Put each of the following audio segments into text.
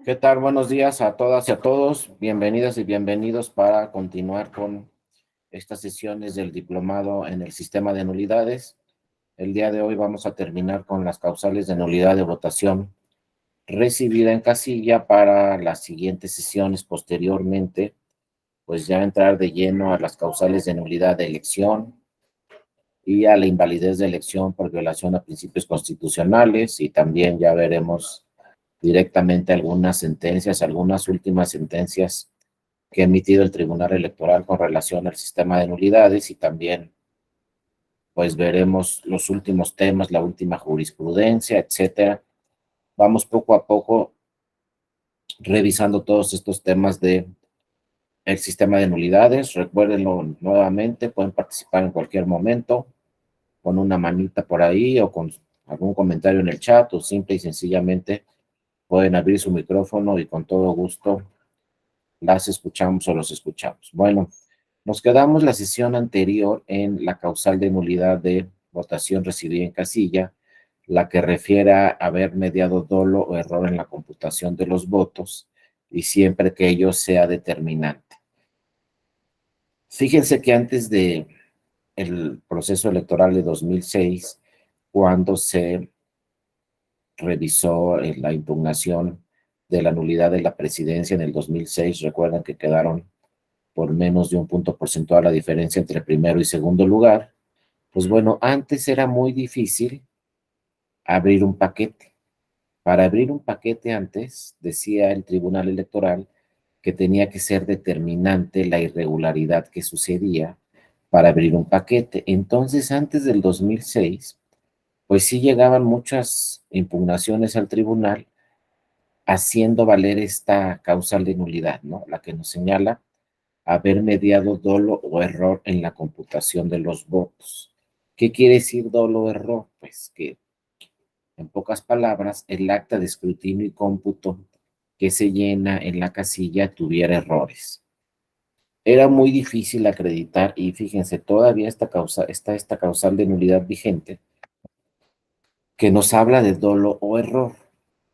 ¿Qué tal? Buenos días a todas y a todos. Bienvenidas y bienvenidos para continuar con estas sesiones del diplomado en el sistema de nulidades. El día de hoy vamos a terminar con las causales de nulidad de votación recibida en casilla para las siguientes sesiones posteriormente, pues ya entrar de lleno a las causales de nulidad de elección y a la invalidez de elección por violación a principios constitucionales, y también ya veremos directamente algunas sentencias, algunas últimas sentencias que ha emitido el Tribunal Electoral con relación al sistema de nulidades, y también pues veremos los últimos temas, la última jurisprudencia, etcétera. Vamos poco a poco revisando todos estos temas de el sistema de nulidades. Recuérdenlo nuevamente, pueden participar en cualquier momento con una manita por ahí o con algún comentario en el chat, o simple y sencillamente pueden abrir su micrófono y con todo gusto las escuchamos o los escuchamos. Bueno, nos quedamos la sesión anterior en la causal de nulidad de votación recibida en casilla, la que refiere a haber mediado dolo o error en la computación de los votos, y siempre que ello sea determinante. Fíjense que antes de el proceso electoral de 2006, cuando se revisó la impugnación de la nulidad de la presidencia en el 2006, recuerdan que quedaron por menos de un punto porcentual la diferencia entre primero y segundo lugar. Pues bueno, antes era muy difícil abrir un paquete. Para abrir un paquete antes, decía el Tribunal Electoral que tenía que ser determinante la irregularidad que sucedía para abrir un paquete. Entonces, antes del 2006, pues sí llegaban muchas impugnaciones al tribunal haciendo valer esta causal de nulidad, ¿no? La que nos señala haber mediado dolo o error en la computación de los votos. ¿Qué quiere decir dolo o error? Pues que, en pocas palabras, el acta de escrutinio y cómputo que se llena en la casilla tuviera errores. Era muy difícil acreditar, y fíjense, todavía está esta causal de nulidad vigente que nos habla de dolo o error,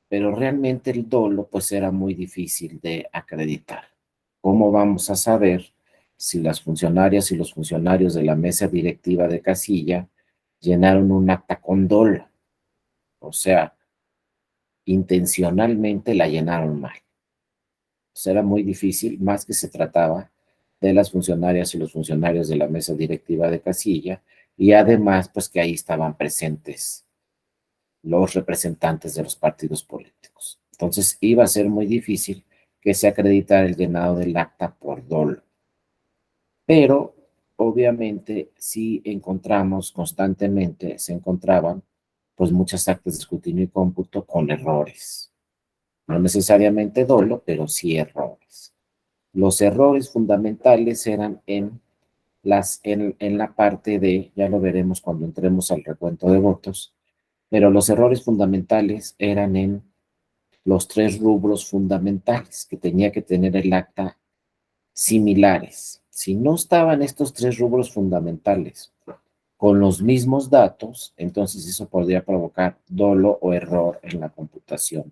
pero realmente el dolo pues era muy difícil de acreditar. ¿Cómo vamos a saber si las funcionarias y los funcionarios de la mesa directiva de casilla llenaron un acta con dolo? O sea, intencionalmente la llenaron mal. Pues era muy difícil, más que se trataba de las funcionarias y los funcionarios de la mesa directiva de casilla, y además pues que ahí estaban presentes los representantes de los partidos políticos. Entonces iba a ser muy difícil que se acreditara el llenado del acta por dolo. Pero obviamente sí encontramos constantemente, se encontraban pues muchas actas de escrutinio y cómputo con errores. No necesariamente dolo, pero sí errores. Los errores fundamentales eran en la parte de, ya lo veremos cuando entremos al recuento de votos, pero los errores fundamentales eran en los tres rubros fundamentales que tenía que tener el acta similares. Si no estaban estos tres rubros fundamentales con los mismos datos, entonces eso podría provocar dolo o error en la computación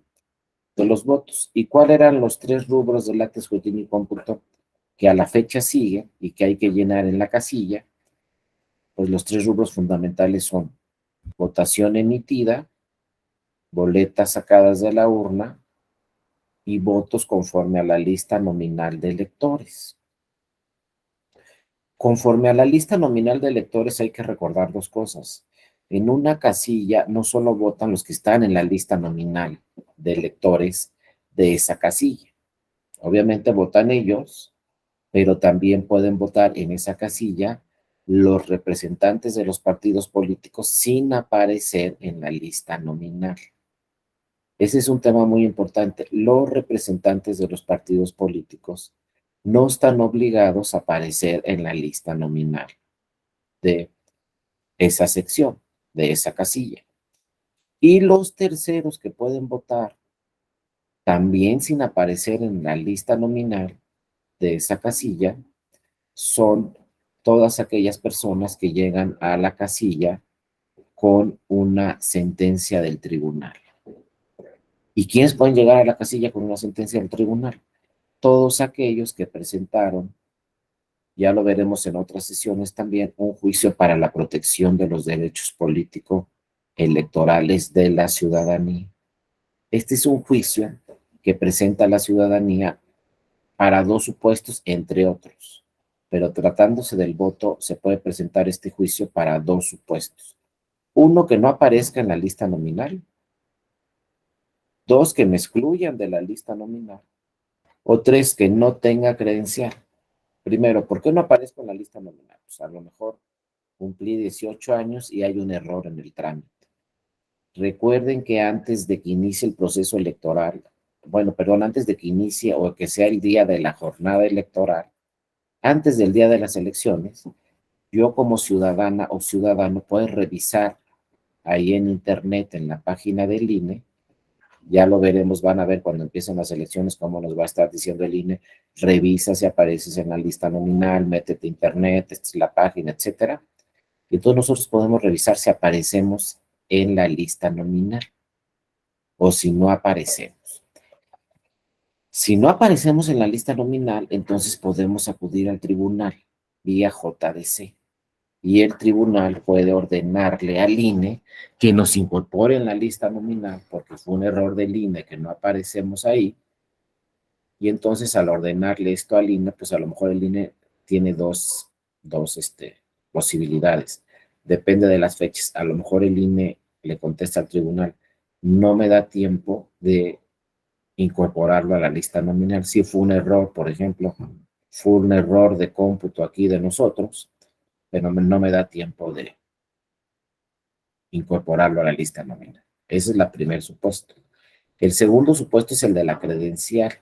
de los votos. ¿Y cuáles eran los tres rubros del acta de escrutinio y cómputo que a la fecha sigue y que hay que llenar en la casilla? Pues los tres rubros fundamentales son votación emitida, boletas sacadas de la urna y votos conforme a la lista nominal de electores. Conforme a la lista nominal de electores hay que recordar dos cosas. En una casilla no solo votan los que están en la lista nominal de electores de esa casilla. Obviamente votan ellos, pero también pueden votar en esa casilla los representantes de los partidos políticos sin aparecer en la lista nominal. Ese es un tema muy importante. Los representantes de los partidos políticos no están obligados a aparecer en la lista nominal de esa sección, de esa casilla. Y los terceros que pueden votar también sin aparecer en la lista nominal de esa casilla son todas aquellas personas que llegan a la casilla con una sentencia del tribunal. ¿Y quiénes pueden llegar a la casilla con una sentencia del tribunal? Todos aquellos que presentaron, ya lo veremos en otras sesiones también, un juicio para la protección de los derechos políticos electorales de la ciudadanía. Este es un juicio que presenta la ciudadanía para dos supuestos, entre otros. Pero tratándose del voto, se puede presentar este juicio para dos supuestos. Uno, que no aparezca en la lista nominal. Dos, que me excluyan de la lista nominal. O tres, que no tenga credencial. Primero, ¿por qué no aparezco en la lista nominal? Pues a lo mejor cumplí 18 años y hay un error en el trámite. Recuerden que antes de que inicie el proceso electoral, bueno, perdón, antes de que inicie o que sea el día de la jornada electoral, antes del día de las elecciones, yo como ciudadana o ciudadano puedo revisar ahí en internet, en la página del INE, ya lo veremos, van a ver cuando empiecen las elecciones cómo nos va a estar diciendo el INE, revisa si apareces en la lista nominal, métete a internet, esta es la página, etcétera. Y entonces nosotros podemos revisar si aparecemos en la lista nominal o si no aparecemos. Si no aparecemos en la lista nominal, entonces podemos acudir al tribunal vía JDC. Y el tribunal puede ordenarle al INE que nos incorpore en la lista nominal porque fue un error del INE que no aparecemos ahí. Y entonces al ordenarle esto al INE, pues a lo mejor el INE tiene dos posibilidades. Depende de las fechas. A lo mejor el INE le contesta al tribunal, no me da tiempo de incorporarlo a la lista nominal. Si fue un error, por ejemplo, fue un error de cómputo aquí de nosotros, pero no me da tiempo de incorporarlo a la lista nominal. Ese es el primer supuesto. El segundo supuesto es el de la credencial.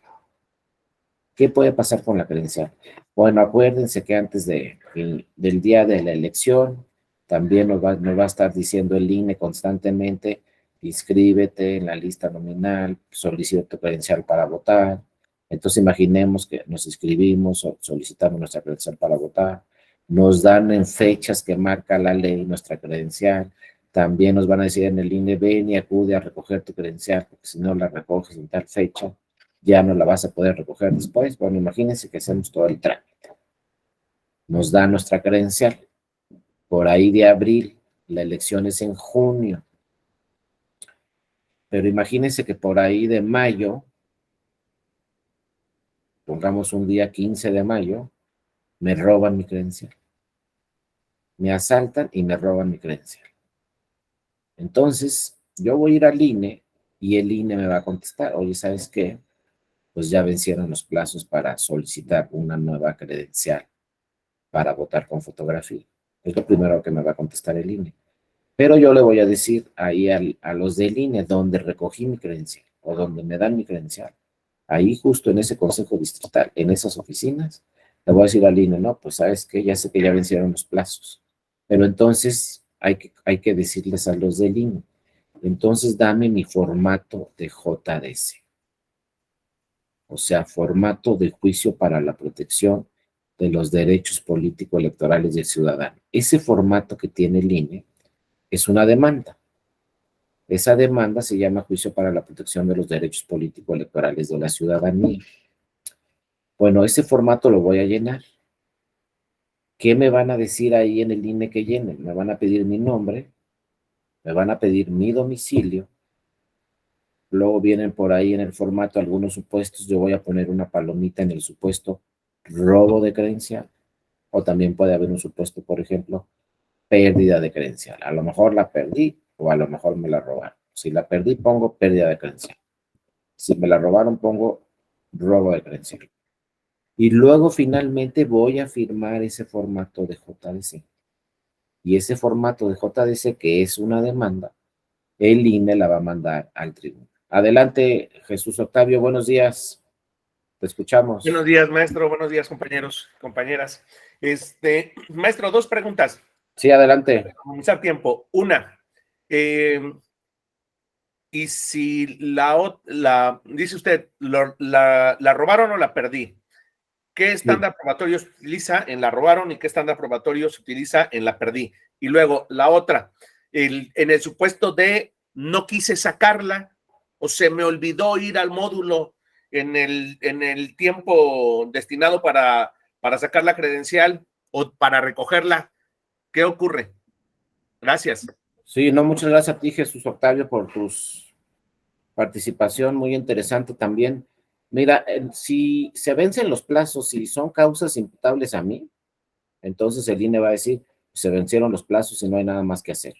¿Qué puede pasar con la credencial? Bueno, acuérdense que antes del día de la elección, también nos va a estar diciendo el INE constantemente, inscríbete en la lista nominal, solicita tu credencial para votar. Entonces imaginemos que nos inscribimos o solicitamos nuestra credencial para votar. Nos dan en fechas que marca la ley nuestra credencial. También nos van a decir en el INE, ven y acude a recoger tu credencial, porque si no la recoges en tal fecha, ya no la vas a poder recoger después. Bueno, imagínense que hacemos todo el trámite. Nos da nuestra credencial. Por ahí de abril, la elección es en junio. Pero imagínense que por ahí de mayo, pongamos un día 15 de mayo, me roban mi credencial. Me asaltan y me roban mi credencial. Entonces, yo voy a ir al INE y el INE me va a contestar, oye, ¿sabes qué? Pues ya vencieron los plazos para solicitar una nueva credencial para votar con fotografía. Es lo primero que me va a contestar el INE. Pero yo le voy a decir ahí a los del INE donde recogí mi credencial o donde me dan mi credencial. Ahí justo en ese consejo distrital, en esas oficinas, le voy a decir al INE, no, pues sabes qué, ya sé que ya vencieron los plazos. Pero entonces hay que decirles a los del INE, entonces dame mi formato de JDC. O sea, formato de juicio para la protección de los derechos político-electorales del ciudadano. Ese formato que tiene el INE es una demanda. Esa demanda se llama juicio para la protección de los derechos político-electorales de la ciudadanía. Bueno, ese formato lo voy a llenar. ¿Qué me van a decir ahí en el INE que llene? Me van a pedir mi nombre, me van a pedir mi domicilio, luego vienen por ahí en el formato algunos supuestos, yo voy a poner una palomita en el supuesto robo de credencial, o también puede haber un supuesto, por ejemplo, pérdida de credencial. A lo mejor la perdí o a lo mejor me la robaron. Si la perdí, pongo pérdida de credencial. Si me la robaron, pongo robo de credencial. Y luego finalmente voy a firmar ese formato de JDC. Y ese formato de JDC, que es una demanda, el INE la va a mandar al tribunal. Adelante, Jesús Octavio, buenos días. Te escuchamos. Buenos días, maestro. Buenos días, compañeros, compañeras. Maestro, dos preguntas. Sí, adelante. Para comenzar tiempo. Una, y si dice usted, la robaron o la perdí, ¿qué estándar probatorio se utiliza en la robaron y qué estándar probatorio se utiliza en la perdí? Y luego, la otra, en el supuesto de no quise sacarla, o se me olvidó ir al módulo en el tiempo destinado para sacar la credencial o para recogerla. ¿Qué ocurre? Gracias. Sí, no, muchas gracias a ti, Jesús Octavio, por tu participación, muy interesante también. Mira, si se vencen los plazos, si son causas imputables a mí, entonces el INE va a decir, se vencieron los plazos y no hay nada más que hacer.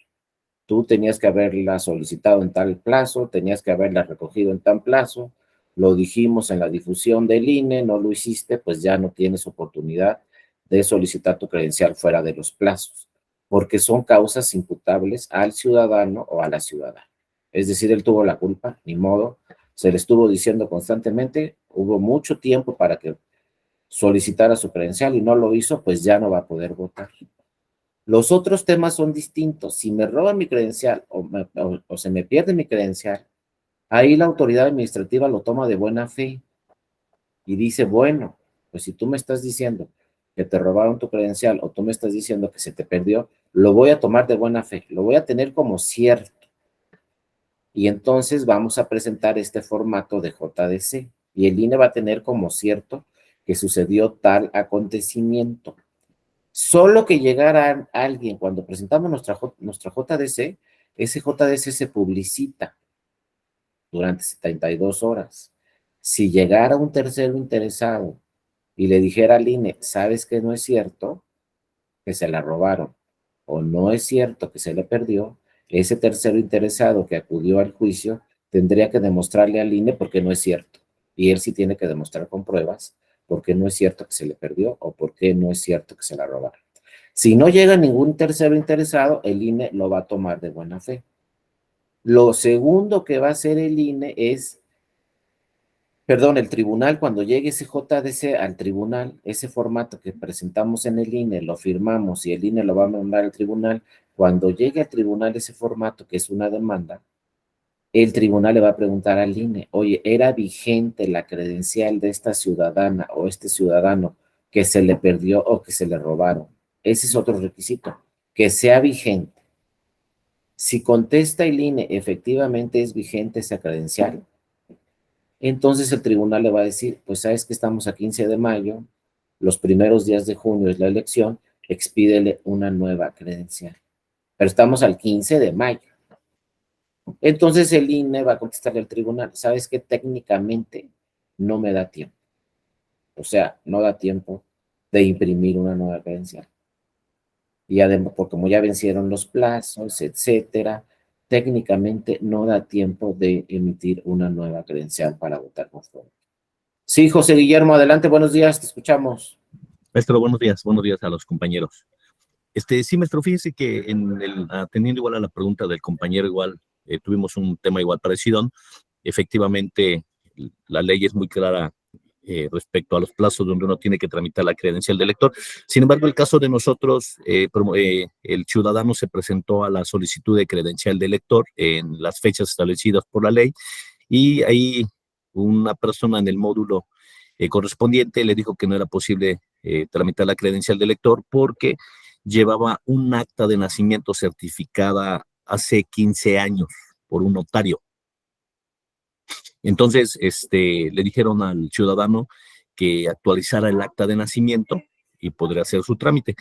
Tú tenías que haberla solicitado en tal plazo, tenías que haberla recogido en tal plazo, lo dijimos en la difusión del INE, no lo hiciste, pues ya no tienes oportunidad de solicitar tu credencial fuera de los plazos, porque son causas imputables al ciudadano o a la ciudadana. Es decir, él tuvo la culpa, ni modo, se le estuvo diciendo constantemente, hubo mucho tiempo para que solicitara su credencial y no lo hizo, pues ya no va a poder votar. Los otros temas son distintos. Si me roban mi credencial o se me pierde mi credencial, ahí la autoridad administrativa lo toma de buena fe y dice, bueno, pues si tú me estás diciendo que te robaron tu credencial o tú me estás diciendo que se te perdió, lo voy a tomar de buena fe, lo voy a tener como cierto. Y entonces vamos a presentar este formato de JDC y el INE va a tener como cierto que sucedió tal acontecimiento. Solo que llegara alguien, cuando presentamos nuestra JDC, ese JDC se publicita durante 72 horas. Si llegara un tercero interesado y le dijera al INE, ¿sabes que no es cierto que se la robaron? O no es cierto que se le perdió, ese tercero interesado que acudió al juicio tendría que demostrarle al INE por qué no es cierto. Y él sí tiene que demostrar con pruebas por qué no es cierto que se le perdió o por qué no es cierto que se la robaron. Si no llega ningún tercero interesado, el INE lo va a tomar de buena fe. Lo segundo que va a hacer el INE es, perdón, el tribunal, cuando llegue ese JDC al tribunal, ese formato que presentamos en el INE, lo firmamos y el INE lo va a mandar al tribunal, cuando llegue al tribunal ese formato, que es una demanda, el tribunal le va a preguntar al INE, oye, ¿era vigente la credencial de esta ciudadana o este ciudadano que se le perdió o que se le robaron? Ese es otro requisito, que sea vigente. Si contesta el INE, efectivamente es vigente esa credencial, entonces el tribunal le va a decir, pues sabes que estamos a 15 de mayo, los primeros días de junio es la elección, expídele una nueva credencial. Pero estamos al 15 de mayo. Entonces el INE va a contestarle al tribunal, sabes que técnicamente no me da tiempo. O sea, no da tiempo de imprimir una nueva credencial. Y además, porque como ya vencieron los plazos, etcétera, técnicamente no da tiempo de emitir una nueva credencial para votar conforme. Sí, José Guillermo, adelante, buenos días, te escuchamos. Maestro, buenos días a los compañeros. Sí, maestro, fíjese que atendiendo igual a la pregunta del compañero, igual tuvimos un tema igual parecido. Efectivamente, la ley es muy clara respecto a los plazos donde uno tiene que tramitar la credencial de elector. Sin embargo, el caso de nosotros, el ciudadano se presentó a la solicitud de credencial de elector en las fechas establecidas por la ley y ahí una persona en el módulo correspondiente le dijo que no era posible tramitar la credencial de elector porque llevaba un acta de nacimiento certificada hace 15 años por un notario. Entonces, le dijeron al ciudadano que actualizara el acta de nacimiento y podría hacer su trámite.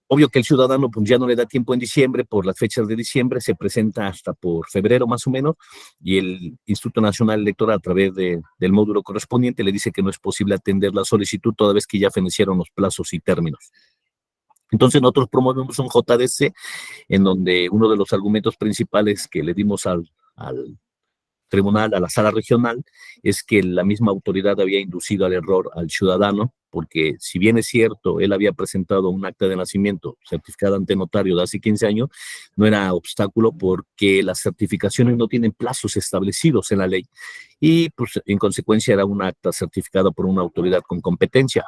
Obvio que el ciudadano pues, ya no le da tiempo en diciembre, por las fechas de diciembre, se presenta hasta por febrero más o menos, y el Instituto Nacional Electoral a través del módulo correspondiente le dice que no es posible atender la solicitud toda vez que ya fenecieron los plazos y términos. Entonces nosotros promovemos un JDC en donde uno de los argumentos principales que le dimos al tribunal, a la sala regional, es que la misma autoridad había inducido al error al ciudadano, porque si bien es cierto, él había presentado un acta de nacimiento certificada ante notario de hace 15 años, no era obstáculo porque las certificaciones no tienen plazos establecidos en la ley y pues en consecuencia era un acta certificada por una autoridad con competencia.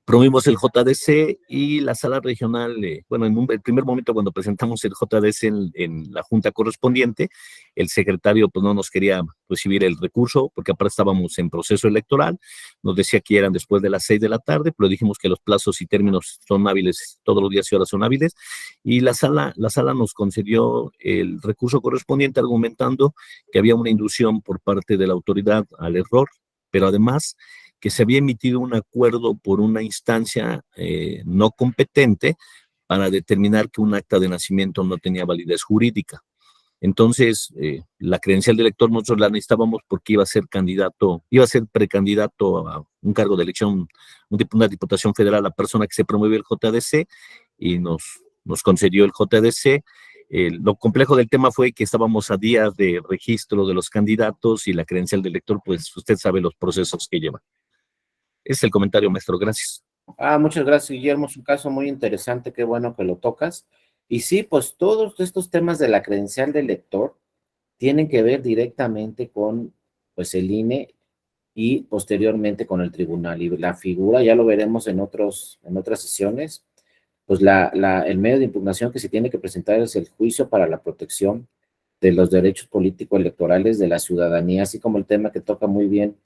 Promovimos el JDC y la sala regional, bueno, el primer momento cuando presentamos el JDC en la junta correspondiente, el secretario pues no nos quería recibir el recurso porque aparte estábamos en proceso electoral, nos decía que eran después de las 6 de la tarde, pero dijimos que los plazos y términos son hábiles, todos los días y horas son hábiles, y la sala nos concedió el recurso correspondiente argumentando que había una inducción por parte de la autoridad al error, pero además que se había emitido un acuerdo por una instancia no competente para determinar que un acta de nacimiento no tenía validez jurídica. Entonces, la credencial de elector nosotros la necesitábamos porque iba a ser precandidato a un cargo de elección, una diputación federal, la persona que se promueve el JDC, y nos concedió el JDC. Lo complejo del tema fue que estábamos a días de registro de los candidatos y la credencial de elector, pues usted sabe los procesos que lleva. Es el comentario, maestro. Gracias. Muchas gracias, Guillermo. Es un caso muy interesante. Qué bueno que lo tocas. Y sí, pues todos estos temas de la credencial del lector tienen que ver directamente con, pues, el INE y posteriormente con el tribunal. Y la figura, ya lo veremos en otras sesiones, pues el medio de impugnación que se tiene que presentar es el juicio para la protección de los derechos político-electorales de la ciudadanía, así como el tema que toca muy bien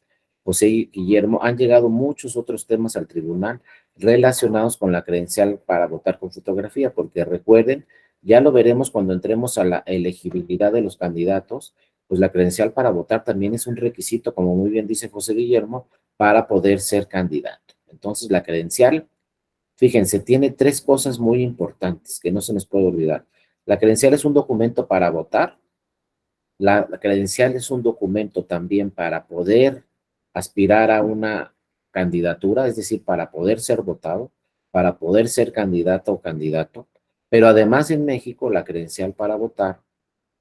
José y Guillermo. Han llegado muchos otros temas al tribunal relacionados con la credencial para votar con fotografía, porque recuerden, ya lo veremos cuando entremos a la elegibilidad de los candidatos, pues la credencial para votar también es un requisito, como muy bien dice José Guillermo, para poder ser candidato. Entonces, la credencial, fíjense, tiene 3 cosas muy importantes que no se nos puede olvidar. La credencial es un documento para votar, la credencial es un documento también para poder aspirar a una candidatura, es decir, para poder ser votado, para poder ser candidata o candidato, pero además en México la credencial para votar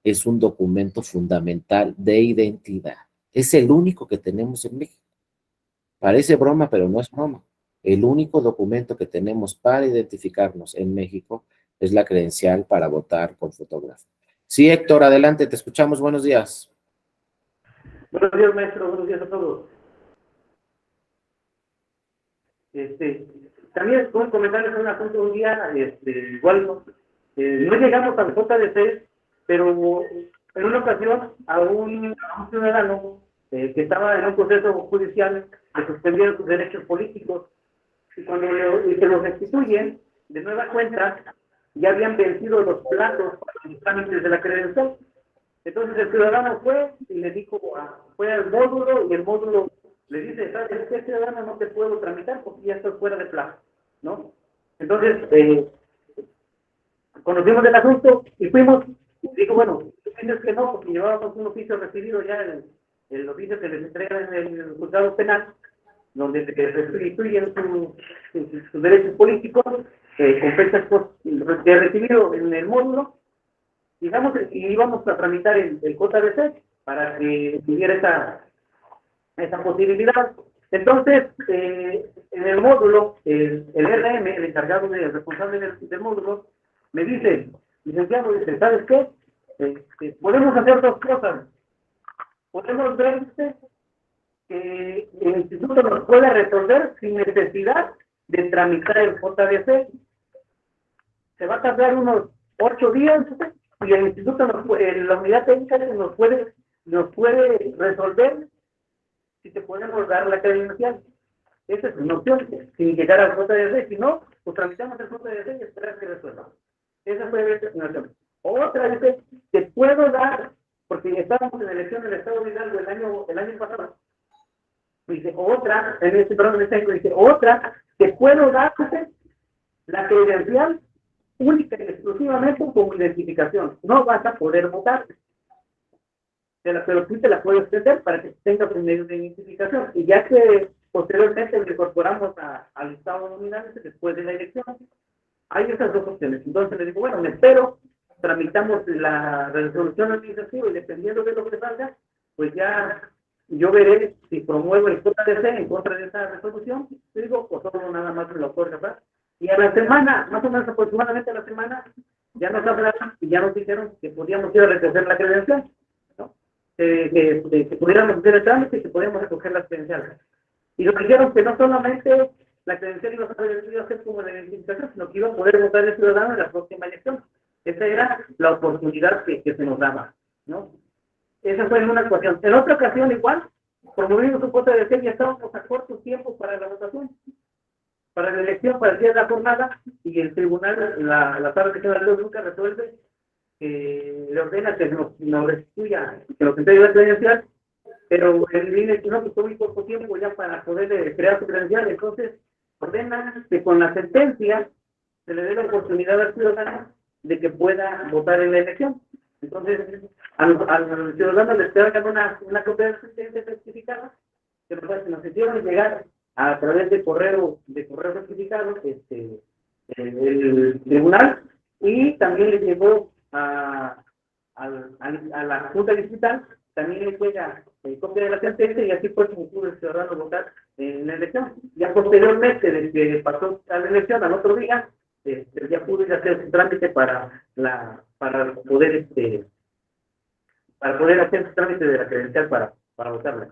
es un documento fundamental de identidad. Es el único que tenemos en México. Parece broma, pero no es broma. El único documento que tenemos para identificarnos en México es la credencial para votar con fotografía. Sí, Héctor, adelante, te escuchamos. Buenos días. Buenos días, maestro. Buenos días a todos. También puedo comentarles un asunto un día, igual no llegamos al JDC, pero en una ocasión a un ciudadano que estaba en un proceso judicial le suspendieron sus derechos políticos, y cuando se los restituyen, de nueva cuenta, ya habían vencido los plazos para los trámites de la credencial. Entonces el ciudadano fue y le dijo, fue al módulo, y el módulo le dice, ¿sabes qué, ciudadano? No te puedo tramitar porque ya estoy fuera de plazo, ¿no? Entonces, conocimos el asunto y fuimos, y dijo, bueno, tú dices que no, porque llevábamos un oficio recibido ya en el oficio que les entregan en el juzgado penal, donde se restituyen sus derechos políticos con fechas de recibido en el módulo, digamos, y íbamos a tramitar el JDC para que tuviera esa posibilidad. Entonces, en el módulo, el RM, el encargado, el responsable del módulo, me dice, licenciado, dice, ¿sabes qué? Podemos hacer 2 cosas. Podemos ver que el instituto nos pueda resolver sin necesidad de tramitar el JDC. Se va a tardar unos 8 días y el instituto, la unidad técnica nos puede resolver si te podemos dar la credencial. Esa es una opción, sin llegar al JDC. Si no, pues tramitamos el JDC y esperar que resuelva. Esa fue una opción. Otra es, te puedo dar, porque estábamos en la elección del Estado de Hidalgo el año pasado. Dice, otra, te puedo dar la credencial única y exclusivamente como identificación. No vas a poder votar. Pero sí te la puedo extender para que tengas un medio de identificación. Y ya que posteriormente lo incorporamos al Estado nominal después de la elección, hay esas 2 opciones. Entonces le digo, bueno, me espero, tramitamos la resolución administrativa y dependiendo de lo que salga, pues ya yo veré si promuevo el JDC en contra de esa resolución, digo, o solo nada más me lo otorga. Y a la semana, más o menos aproximadamente a la semana, ya nos hablaron y ya nos dijeron que podíamos ir a recoger la credencial, ¿no? Que pudiéramos hacer el trámite y que podíamos recoger las credenciales. Y nos dijeron que no solamente la credencial iba a ser como la identificación, sino que iba a poder votar el ciudadano en la próxima elección. Esa era la oportunidad que se nos daba, ¿no? Esa fue en una ocasión. En otra ocasión, igual, promovimos un voto de fe y estábamos a corto tiempo para la votación, para la elección, para el día de la jornada, y el tribunal, la sala regional de nunca resuelve, le ordena que nos restituya, que nos entregue la credencial, pero el INE no, que fue muy poco tiempo ya para poder crear su credencial, entonces ordena que con la sentencia se le dé la oportunidad al ciudadano de que pueda votar en la elección. Entonces, al ciudadano le entregan una copia de la sentencia certificada, que nos hicieron llegar a través de correo certificado, el tribunal, y también le llegó a la Junta Digital, también le llega copia de la sentencia, y así fue como pudo el ciudadano votar en la elección. Ya posteriormente, desde que pasó a la elección, al otro día, ya pudo ir a hacer su trámite para poder hacer su trámite de la credencial para votarla.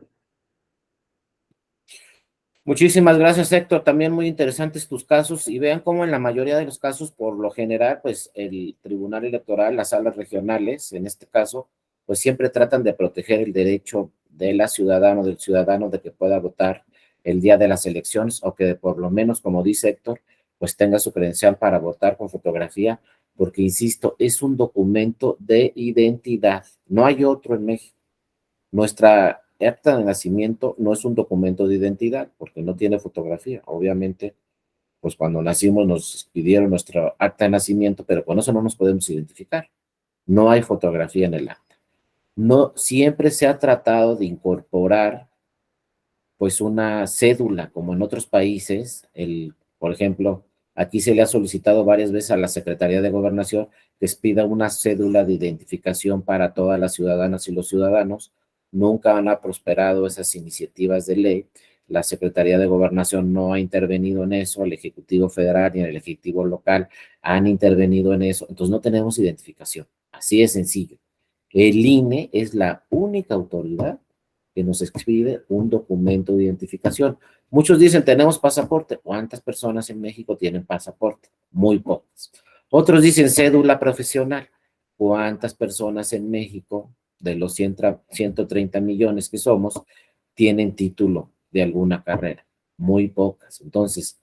Muchísimas gracias, Héctor. También muy interesantes tus casos, y vean cómo en la mayoría de los casos, por lo general, pues el Tribunal Electoral, las salas regionales, en este caso, pues siempre tratan de proteger el derecho del ciudadano de que pueda votar el día de las elecciones, o que por lo menos, como dice Héctor, pues tenga su credencial para votar con fotografía, porque, insisto, es un documento de identidad. No hay otro en México. Nuestra acta de nacimiento no es un documento de identidad porque no tiene fotografía. Obviamente, pues cuando nacimos nos pidieron nuestra acta de nacimiento, pero con eso no nos podemos identificar. No hay fotografía en el acta. No siempre se ha tratado de incorporar pues una cédula, como en otros países. Por ejemplo, aquí se le ha solicitado varias veces a la Secretaría de Gobernación que pida una cédula de identificación para todas las ciudadanas y los ciudadanos. Nunca han prosperado esas iniciativas de ley. La Secretaría de Gobernación no ha intervenido en eso, el Ejecutivo Federal y el Ejecutivo Local han intervenido en eso, entonces no tenemos identificación. Así de sencillo. El INE es la única autoridad que nos expide un documento de identificación. Muchos dicen, tenemos pasaporte. ¿Cuántas personas en México tienen pasaporte? Muy pocas. Otros dicen cédula profesional. ¿Cuántas personas en México, de los 130 millones que somos, tienen título de alguna carrera? Muy pocas. Entonces,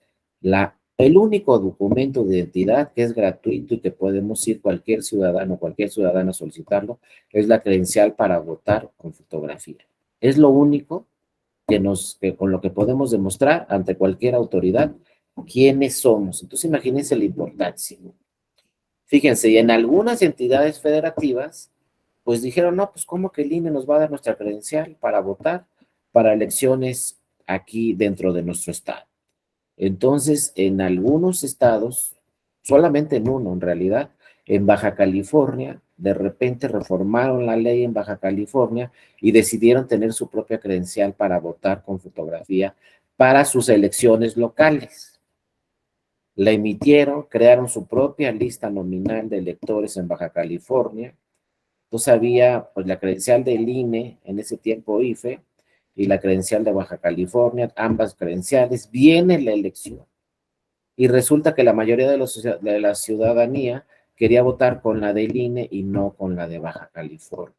el único documento de identidad que es gratuito y que podemos ir cualquier ciudadano, cualquier ciudadana a solicitarlo, es la credencial para votar con fotografía. Es lo único que con lo que podemos demostrar ante cualquier autoridad quiénes somos. Entonces, imagínense la importancia. Fíjense, y en algunas entidades federativas, pues dijeron, no, pues ¿cómo que el INE nos va a dar nuestra credencial para votar para elecciones aquí dentro de nuestro estado? Entonces, en algunos estados, solamente en uno en realidad, en Baja California, de repente reformaron la ley en Baja California y decidieron tener su propia credencial para votar con fotografía para sus elecciones locales. La emitieron, crearon su propia lista nominal de electores en Baja California. Entonces había pues la credencial del INE, en ese tiempo IFE, y la credencial de Baja California, ambas credenciales. Viene la elección y resulta que la mayoría de la ciudadanía quería votar con la del INE y no con la de Baja California.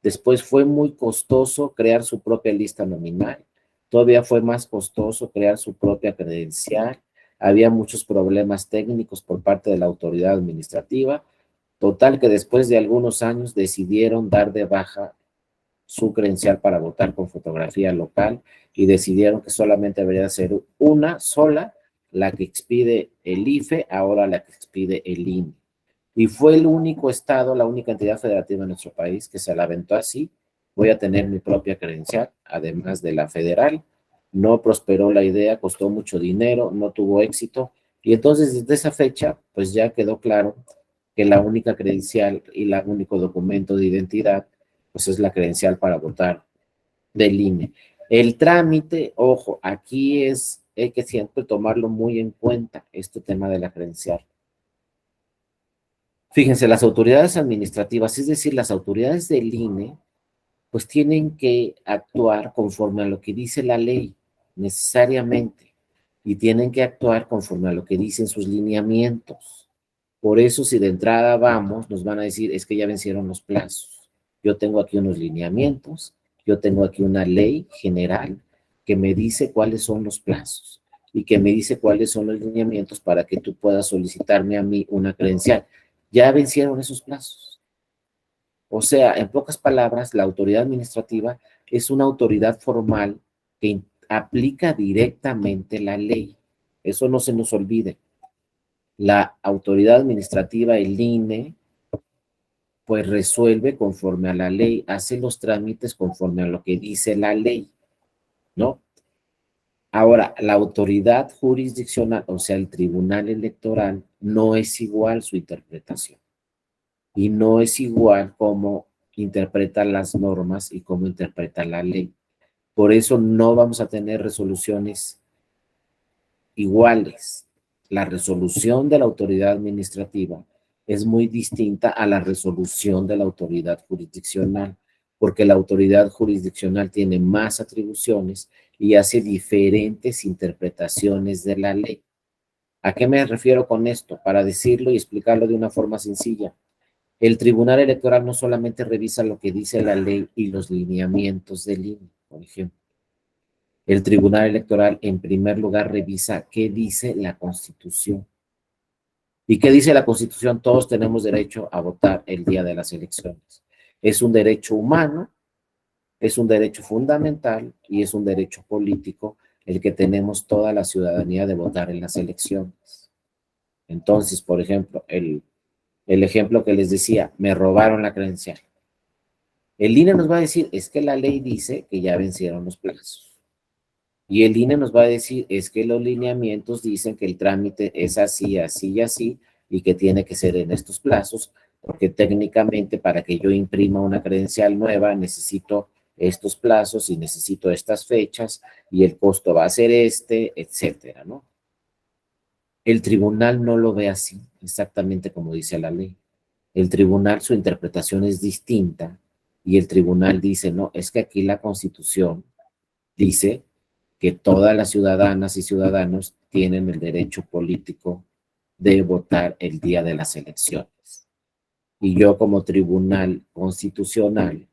Después fue muy costoso crear su propia lista nominal, todavía fue más costoso crear su propia credencial, había muchos problemas técnicos por parte de la autoridad administrativa. Total que después de algunos años decidieron dar de baja su credencial para votar con fotografía local y decidieron que solamente debería ser una sola, la que expide el IFE, ahora la que expide el INE. Y fue el único estado, la única entidad federativa en nuestro país que se la aventó así. Voy a tener mi propia credencial, además de la federal. No prosperó la idea, costó mucho dinero, no tuvo éxito. Y entonces desde esa fecha, pues ya quedó claro que la única credencial y el único documento de identidad, pues es la credencial para votar del INE. El trámite, ojo, aquí hay que siempre tomarlo muy en cuenta, este tema de la credencial. Fíjense, las autoridades administrativas, es decir, las autoridades del INE, pues tienen que actuar conforme a lo que dice la ley, necesariamente. y tienen que actuar conforme a lo que dicen sus lineamientos. Por eso, si de entrada vamos, nos van a decir, es que ya vencieron los plazos. Yo tengo aquí unos lineamientos, yo tengo aquí una ley general que me dice cuáles son los plazos y que me dice cuáles son los lineamientos para que tú puedas solicitarme a mí una credencial. Ya vencieron esos plazos. O sea, en pocas palabras, la autoridad administrativa es una autoridad formal que aplica directamente la ley. Eso no se nos olvide. La autoridad administrativa, el INE, pues resuelve conforme a la ley, hace los trámites conforme a lo que dice la ley, ¿no? Ahora, la autoridad jurisdiccional, o sea, el tribunal electoral, no es igual su interpretación. Y no es igual cómo interpreta las normas y cómo interpreta la ley. Por eso no vamos a tener resoluciones iguales. La resolución de la autoridad administrativa es muy distinta a la resolución de la autoridad jurisdiccional, porque la autoridad jurisdiccional tiene más atribuciones y hace diferentes interpretaciones de la ley. ¿A qué me refiero con esto? Para decirlo y explicarlo de una forma sencilla. El Tribunal Electoral no solamente revisa lo que dice la ley y los lineamientos del INE, por ejemplo. El Tribunal Electoral, en primer lugar, revisa qué dice la Constitución. ¿Y qué dice la Constitución? Todos tenemos derecho a votar el día de las elecciones. Es un derecho humano, es un derecho fundamental y es un derecho político el que tenemos toda la ciudadanía de votar en las elecciones. Entonces, por ejemplo, el ejemplo que les decía, me robaron la credencial. El INE nos va a decir, es que la ley dice que ya vencieron los plazos. Y el INE nos va a decir, es que los lineamientos dicen que el trámite es así, así y así, y que tiene que ser en estos plazos, porque técnicamente para que yo imprima una credencial nueva necesito estos plazos y necesito estas fechas, y el costo va a ser este, etcétera, ¿no? El tribunal no lo ve así, exactamente como dice la ley. El tribunal, su interpretación es distinta, y el tribunal dice, no, es que aquí la Constitución dice que todas las ciudadanas y ciudadanos tienen el derecho político de votar el día de las elecciones. Y yo como tribunal constitucional,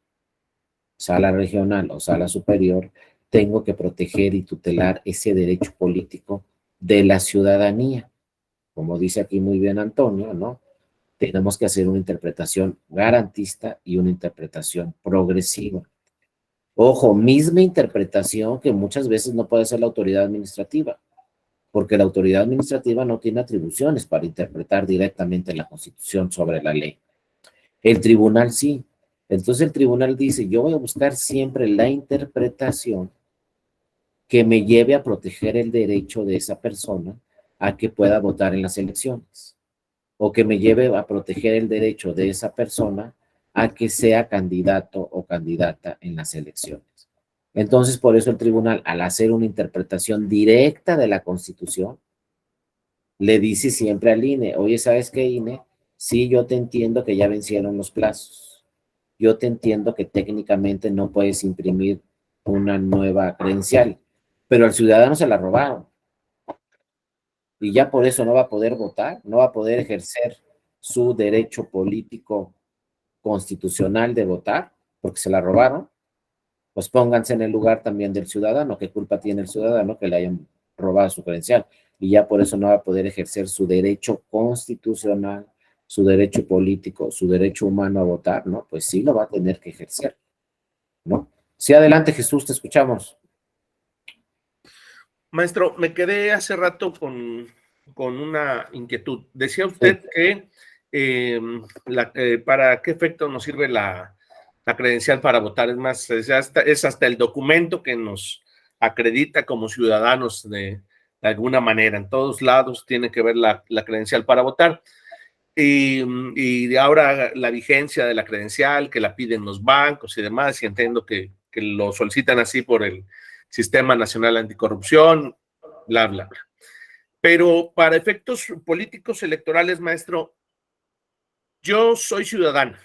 sala regional o sala superior, tengo que proteger y tutelar ese derecho político de la ciudadanía. Como dice aquí muy bien Antonio, ¿no? Tenemos que hacer una interpretación garantista y una interpretación progresiva. Ojo, misma interpretación que muchas veces no puede ser la autoridad administrativa, porque la autoridad administrativa no tiene atribuciones para interpretar directamente la Constitución sobre la ley. El tribunal sí. Entonces el tribunal dice, yo voy a buscar siempre la interpretación que me lleve a proteger el derecho de esa persona a que pueda votar en las elecciones, o que me lleve a proteger el derecho de esa persona a que sea candidato o candidata en las elecciones. Entonces, por eso el tribunal, al hacer una interpretación directa de la Constitución, le dice siempre al INE, oye, ¿sabes qué, INE? Sí, yo te entiendo que ya vencieron los plazos. Yo te entiendo que técnicamente no puedes imprimir una nueva credencial, pero al ciudadano se la robaron. Y ya por eso no va a poder votar, no va a poder ejercer su derecho político constitucional de votar, porque se la robaron. Pues pónganse en el lugar también del ciudadano. ¿Qué culpa tiene el ciudadano que le hayan robado su credencial? Y ya por eso no va a poder ejercer su derecho constitucional, su derecho político, su derecho humano a votar, ¿no? Pues sí lo va a tener que ejercer, ¿no? Sí, adelante, Jesús, te escuchamos. Maestro, me quedé hace rato con una inquietud. Decía usted que para qué efecto nos sirve la credencial para votar. Es más, es hasta el documento que nos acredita como ciudadanos de alguna manera. En todos lados tiene que ver la credencial para votar. Y ahora la vigencia de la credencial que la piden los bancos y demás, y entiendo que lo solicitan así por el Sistema Nacional Anticorrupción, bla, bla, bla. Pero para efectos políticos electorales, maestro, yo soy ciudadano,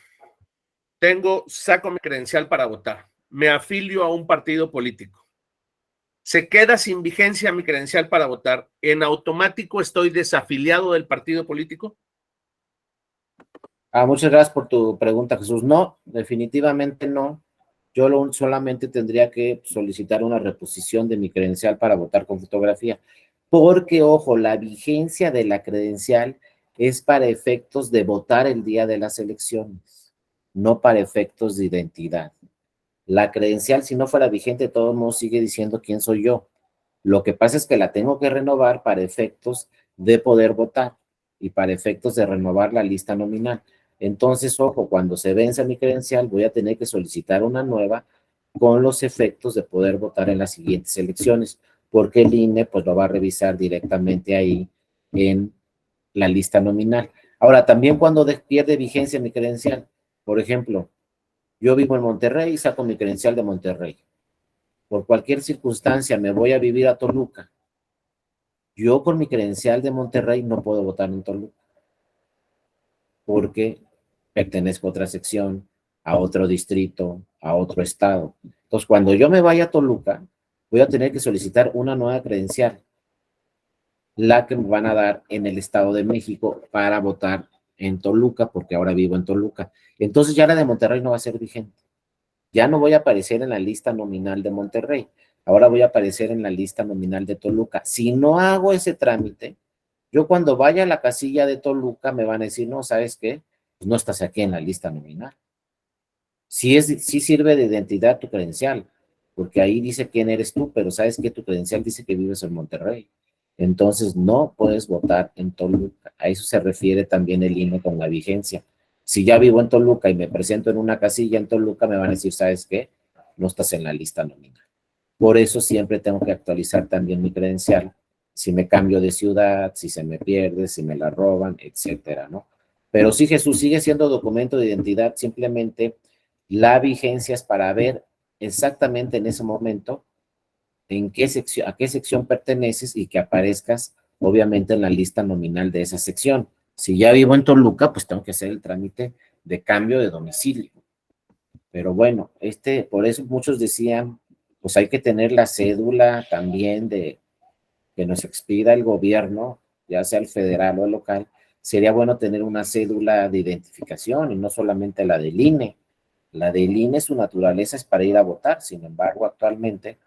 saco mi credencial para votar, me afilio a un partido político. se queda sin vigencia mi credencial para votar, ¿en automático estoy desafiliado del partido político? Muchas gracias por tu pregunta, Jesús. No, definitivamente no. Yo solamente tendría que solicitar una reposición de mi credencial para votar con fotografía. Porque, ojo, la vigencia de la credencial es para efectos de votar el día de las elecciones, no para efectos de identidad. La credencial, si no fuera vigente, de todos modos sigue diciendo quién soy yo. Lo que pasa es que la tengo que renovar para efectos de poder votar y para efectos de renovar la lista nominal. Entonces, ojo, cuando se vence mi credencial, voy a tener que solicitar una nueva con los efectos de poder votar en las siguientes elecciones, porque el INE pues lo va a revisar directamente ahí en la lista nominal. Ahora, también cuando pierde vigencia mi credencial, por ejemplo, yo vivo en Monterrey y saco mi credencial de Monterrey. Por cualquier circunstancia me voy a vivir a Toluca. Yo con mi credencial de Monterrey no puedo votar en Toluca porque pertenezco a otra sección, a otro distrito, a otro estado. Entonces, cuando yo me vaya a Toluca, voy a tener que solicitar una nueva credencial, la que me van a dar en el Estado de México para votar en Toluca, porque ahora vivo en Toluca. Entonces ya la de Monterrey no va a ser vigente. Ya no voy a aparecer en la lista nominal de Monterrey. Ahora voy a aparecer en la lista nominal de Toluca. Si no hago ese trámite, yo cuando vaya a la casilla de Toluca me van a decir, no, ¿sabes qué? Pues no estás aquí en la lista nominal. Sí sirve de identidad tu credencial, porque ahí dice quién eres tú, pero ¿sabes qué? Tu credencial dice que vives en Monterrey. Entonces no puedes votar en Toluca. A eso se refiere también el INE con la vigencia. Si ya vivo en Toluca y me presento en una casilla en Toluca, me van a decir, ¿sabes qué? No estás en la lista nominal. Por eso siempre tengo que actualizar también mi credencial. Si me cambio de ciudad, si se me pierde, si me la roban, etcétera, ¿no? Pero sí, Jesús, sigue siendo documento de identidad, simplemente la vigencia es para ver exactamente en ese momento en qué sección, a qué sección perteneces y que aparezcas, obviamente, en la lista nominal de esa sección. Si ya vivo en Toluca, pues tengo que hacer el trámite de cambio de domicilio. Pero bueno, por eso muchos decían, pues hay que tener la cédula también de que nos expida el gobierno, ya sea el federal o el local. Sería bueno tener una cédula de identificación y no solamente la del INE. La del INE, su naturaleza es para ir a votar. Sin embargo, actualmente,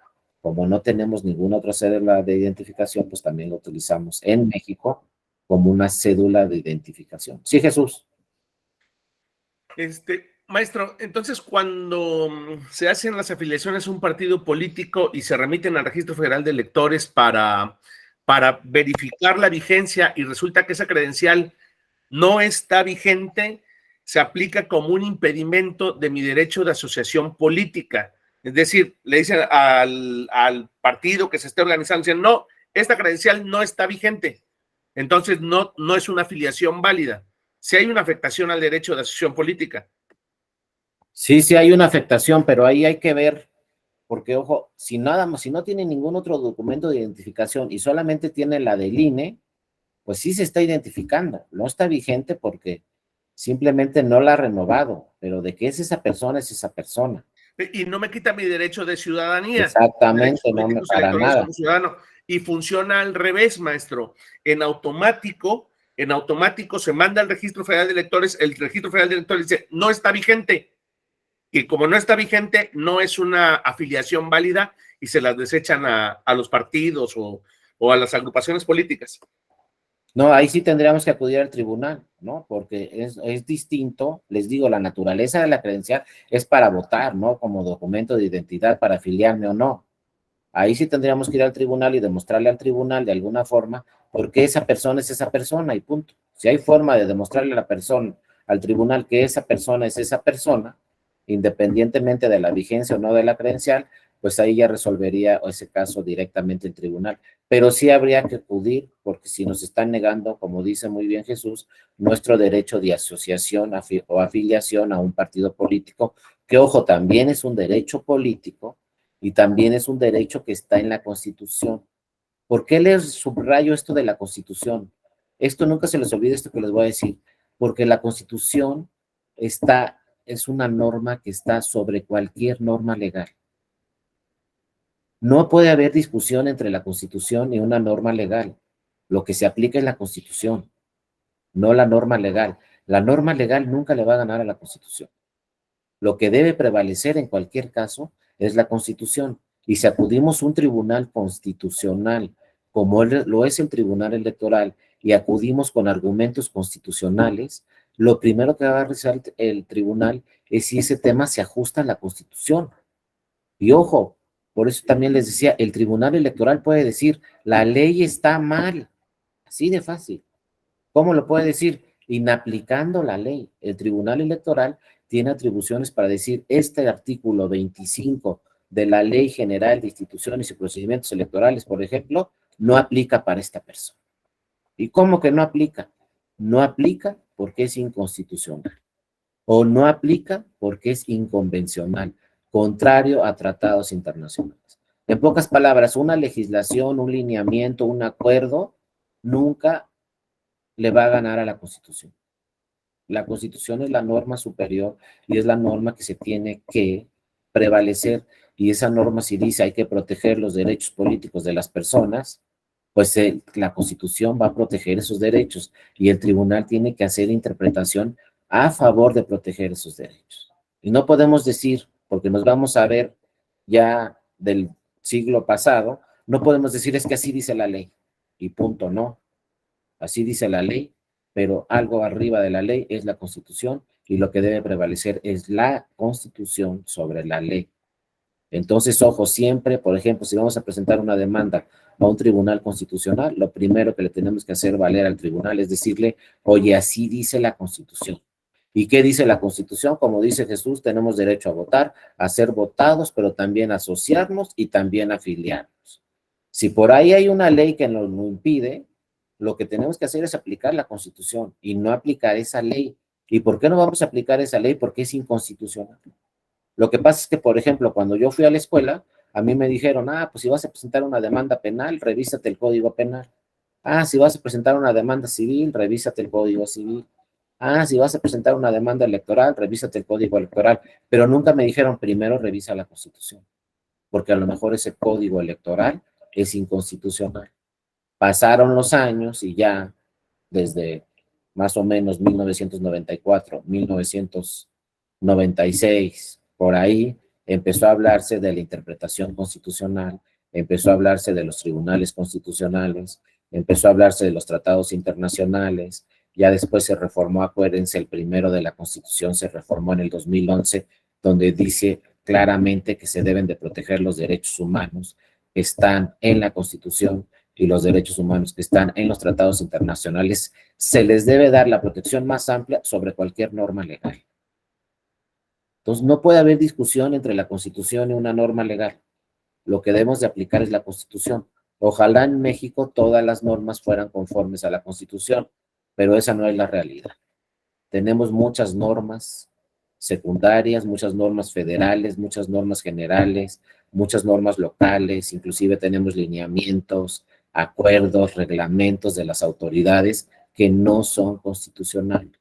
como no tenemos ninguna otra cédula de identificación, pues también lo utilizamos en México como una cédula de identificación. Sí, Jesús. Maestro, entonces cuando se hacen las afiliaciones a un partido político y se remiten al Registro Federal de Electores para verificar la vigencia y resulta que esa credencial no está vigente, se aplica como un impedimento de mi derecho de asociación política. Es decir, le dicen al partido que se esté organizando, dicen, no, esta credencial no está vigente. Entonces no es una afiliación válida. Si hay una afectación al derecho de asociación política. Sí hay una afectación, pero ahí hay que ver, porque ojo, si no tiene ningún otro documento de identificación y solamente tiene la del INE, pues sí se está identificando, no está vigente porque simplemente no la ha renovado, pero de que es esa persona, es esa persona. Y no me quita mi derecho de ciudadanía. Exactamente, no me para nada. Como ciudadano. Y funciona al revés, maestro. En automático se manda al Registro Federal de Electores, el Registro Federal de Electores dice, no está vigente. Y como no está vigente, no es una afiliación válida y se las desechan a los partidos o a las agrupaciones políticas. No, ahí sí tendríamos que acudir al tribunal, ¿no? Porque es distinto, les digo, la naturaleza de la credencial es para votar, ¿no? Como documento de identidad, para afiliarme o no. Ahí sí tendríamos que ir al tribunal y demostrarle al tribunal de alguna forma por qué esa persona es esa persona y punto. Si hay forma de demostrarle a la persona, al tribunal, que esa persona es esa persona, independientemente de la vigencia o no de la credencial, pues ahí ya resolvería ese caso directamente el tribunal. Pero sí habría que acudir, porque si nos están negando, como dice muy bien Jesús, nuestro derecho de asociación o afiliación a un partido político, que ojo, también es un derecho político y también es un derecho que está en la Constitución. ¿Por qué les subrayo esto de la Constitución? Esto nunca se les olvide, esto que les voy a decir, porque la Constitución es una norma que está sobre cualquier norma legal. No puede haber discusión entre la Constitución y una norma legal. Lo que se aplica es la Constitución, no la norma legal. La norma legal nunca le va a ganar a la Constitución. Lo que debe prevalecer en cualquier caso es la Constitución. Y si acudimos a un tribunal constitucional, como lo es el Tribunal Electoral, y acudimos con argumentos constitucionales, lo primero que va a revisar el tribunal es si ese tema se ajusta a la Constitución. Y ojo, por eso también les decía, el Tribunal Electoral puede decir, la ley está mal, así de fácil. ¿Cómo lo puede decir? Inaplicando la ley. El Tribunal Electoral tiene atribuciones para decir, este artículo 25 de la Ley General de Instituciones y Procedimientos Electorales, por ejemplo, no aplica para esta persona. ¿Y cómo que no aplica? No aplica porque es inconstitucional. O no aplica porque es inconvencional, contrario a tratados internacionales. En pocas palabras, una legislación, un lineamiento, un acuerdo, nunca le va a ganar a la Constitución. La Constitución es la norma superior y es la norma que se tiene que prevalecer. Y esa norma, si dice hay que proteger los derechos políticos de las personas, pues la Constitución va a proteger esos derechos y el tribunal tiene que hacer interpretación a favor de proteger esos derechos. Y no podemos decir, porque nos vamos a ver ya del siglo pasado, no podemos decir es que así dice la ley y punto, no. Así dice la ley, pero algo arriba de la ley es la Constitución y lo que debe prevalecer es la Constitución sobre la ley. Entonces, ojo, siempre, por ejemplo, si vamos a presentar una demanda a un tribunal constitucional, lo primero que le tenemos que hacer valer al tribunal es decirle, oye, así dice la Constitución. ¿Y qué dice la Constitución? Como dice Jesús, tenemos derecho a votar, a ser votados, pero también a asociarnos y también a afiliarnos. Si por ahí hay una ley que nos lo impide, lo que tenemos que hacer es aplicar la Constitución y no aplicar esa ley. ¿Y por qué no vamos a aplicar esa ley? Porque es inconstitucional. Lo que pasa es que, por ejemplo, cuando yo fui a la escuela, a mí me dijeron, pues si vas a presentar una demanda penal, revísate el Código Penal. Si vas a presentar una demanda civil, revísate el Código Civil. Si vas a presentar una demanda electoral, revísate el Código Electoral. Pero nunca me dijeron, primero revisa la Constitución, porque a lo mejor ese Código Electoral es inconstitucional. Pasaron los años y ya desde más o menos 1994, 1996, por ahí, empezó a hablarse de la interpretación constitucional, empezó a hablarse de los tribunales constitucionales, empezó a hablarse de los tratados internacionales, ya después se reformó, acuérdense, el primero de la Constitución se reformó en el 2011, donde dice claramente que se deben de proteger los derechos humanos que están en la Constitución y los derechos humanos que están en los tratados internacionales, se les debe dar la protección más amplia sobre cualquier norma legal. Entonces, no puede haber discusión entre la Constitución y una norma legal. Lo que debemos de aplicar es la Constitución. Ojalá en México todas las normas fueran conformes a la Constitución, pero esa no es la realidad. Tenemos muchas normas secundarias, muchas normas federales, muchas normas generales, muchas normas locales, inclusive tenemos lineamientos, acuerdos, reglamentos de las autoridades que no son constitucionales.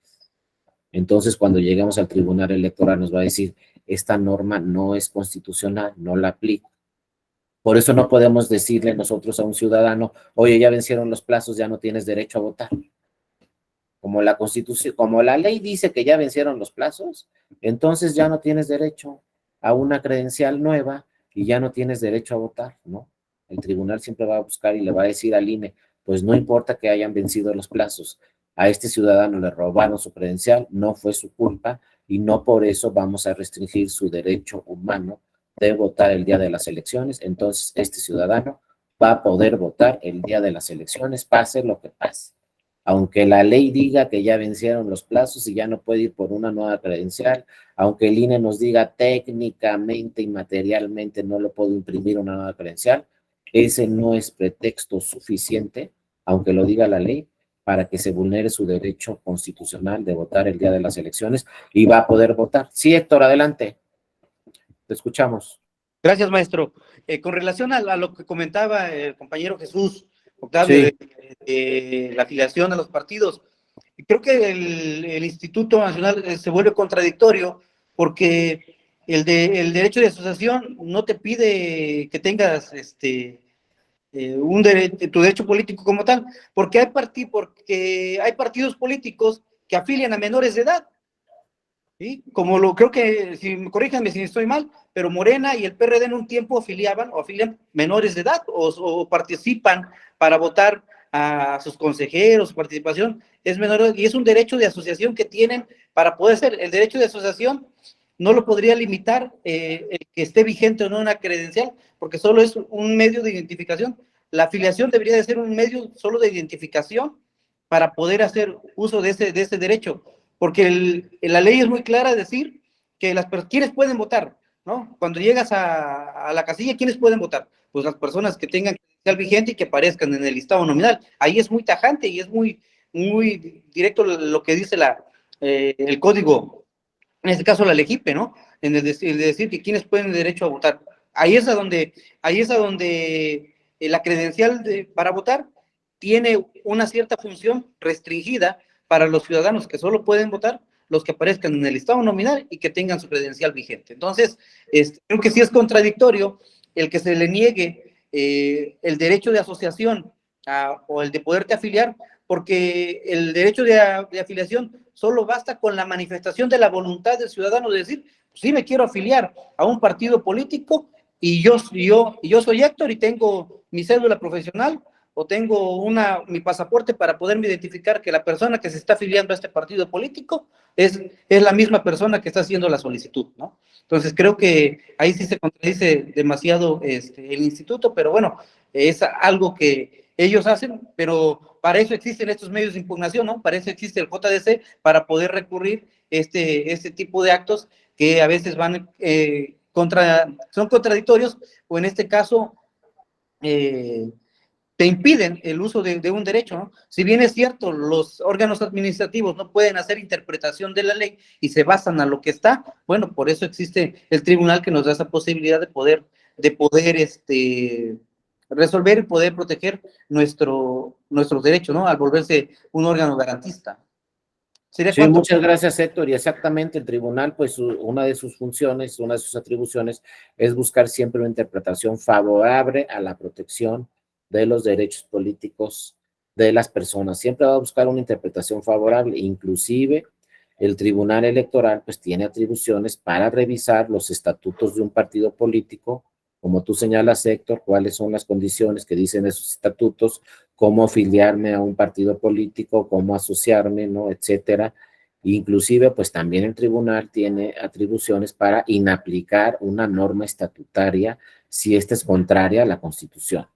Entonces, cuando lleguemos al Tribunal Electoral nos va a decir, esta norma no es constitucional, no la aplica. Por eso no podemos decirle nosotros a un ciudadano, oye, ya vencieron los plazos, ya no tienes derecho a votar. Como la Constitución, como la ley dice que ya vencieron los plazos, entonces ya no tienes derecho a una credencial nueva y ya no tienes derecho a votar, ¿no? El tribunal siempre va a buscar y le va a decir al INE, pues no importa que hayan vencido los plazos, a este ciudadano le robaron su credencial, no fue su culpa y no por eso vamos a restringir su derecho humano de votar el día de las elecciones. Entonces este ciudadano va a poder votar el día de las elecciones, pase lo que pase. Aunque la ley diga que ya vencieron los plazos y ya no puede ir por una nueva credencial, aunque el INE nos diga técnicamente y materialmente no lo puedo imprimir una nueva credencial, ese no es pretexto suficiente, aunque lo diga la ley, para que se vulnere su derecho constitucional de votar el día de las elecciones y va a poder votar. Sí, Héctor, adelante. Te escuchamos. Gracias, maestro. Con relación a lo que comentaba el compañero Jesús Octavio, Sí. de la afiliación a los partidos, creo que el Instituto Nacional se vuelve contradictorio porque el derecho de asociación no te pide que tengas tu derecho político como tal, porque hay partidos políticos que afilian a menores de edad, ¿sí? Creo que, corríjanme si estoy mal, pero Morena y el PRD en un tiempo afilian menores de edad o participan para votar a sus consejeros. Su participación es menor y es un derecho de asociación que tienen para poder ser. El derecho de asociación no lo podría limitar el que esté vigente o no una credencial, porque solo es un medio de identificación. La afiliación debería de ser un medio solo de identificación para poder hacer uso de ese derecho, porque la ley es muy clara decir que ¿quiénes pueden votar? ¿No? Cuando llegas a la casilla, ¿quiénes pueden votar? Pues las personas que tengan credencial vigente y que aparezcan en el listado nominal. Ahí es muy tajante y es muy directo lo que dice el código, en este caso la LEGIPE, ¿no? En el decir que quienes pueden derecho a votar. Ahí es a donde la credencial para votar tiene una cierta función restringida para los ciudadanos que solo pueden votar los que aparezcan en el listado nominal y que tengan su credencial vigente. Entonces, creo que sí es contradictorio el que se le niegue el derecho de asociación o el de poderte afiliar, porque el derecho de afiliación solo basta con la manifestación de la voluntad del ciudadano de decir, sí me quiero afiliar a un partido político y yo soy Héctor y tengo mi cédula profesional o tengo mi pasaporte para poderme identificar que la persona que se está afiliando a este partido político es la misma persona que está haciendo la solicitud, ¿no? Entonces creo que ahí sí se contradice demasiado el instituto, pero bueno, es algo que ellos hacen, pero para eso existen estos medios de impugnación, ¿no? Para eso existe el JDC, para poder recurrir este tipo de actos que a veces van son contradictorios, o en este caso te impiden el uso de un derecho, ¿no? Si bien es cierto, los órganos administrativos no pueden hacer interpretación de la ley y se basan a lo que está, bueno, por eso existe el tribunal que nos da esa posibilidad de poder resolver y poder proteger nuestros derechos, ¿no? Al volverse un órgano garantista. Sí, muchas gracias, Héctor. Y exactamente el tribunal, pues una de sus funciones, una de sus atribuciones es buscar siempre una interpretación favorable a la protección de los derechos políticos de las personas. Siempre va a buscar una interpretación favorable, inclusive el Tribunal Electoral pues tiene atribuciones para revisar los estatutos de un partido político, como tú señalas, Héctor, cuáles son las condiciones que dicen esos estatutos, cómo afiliarme a un partido político, cómo asociarme, ¿no?, etcétera. Inclusive, pues también el tribunal tiene atribuciones para inaplicar una norma estatutaria si esta es contraria a la Constitución.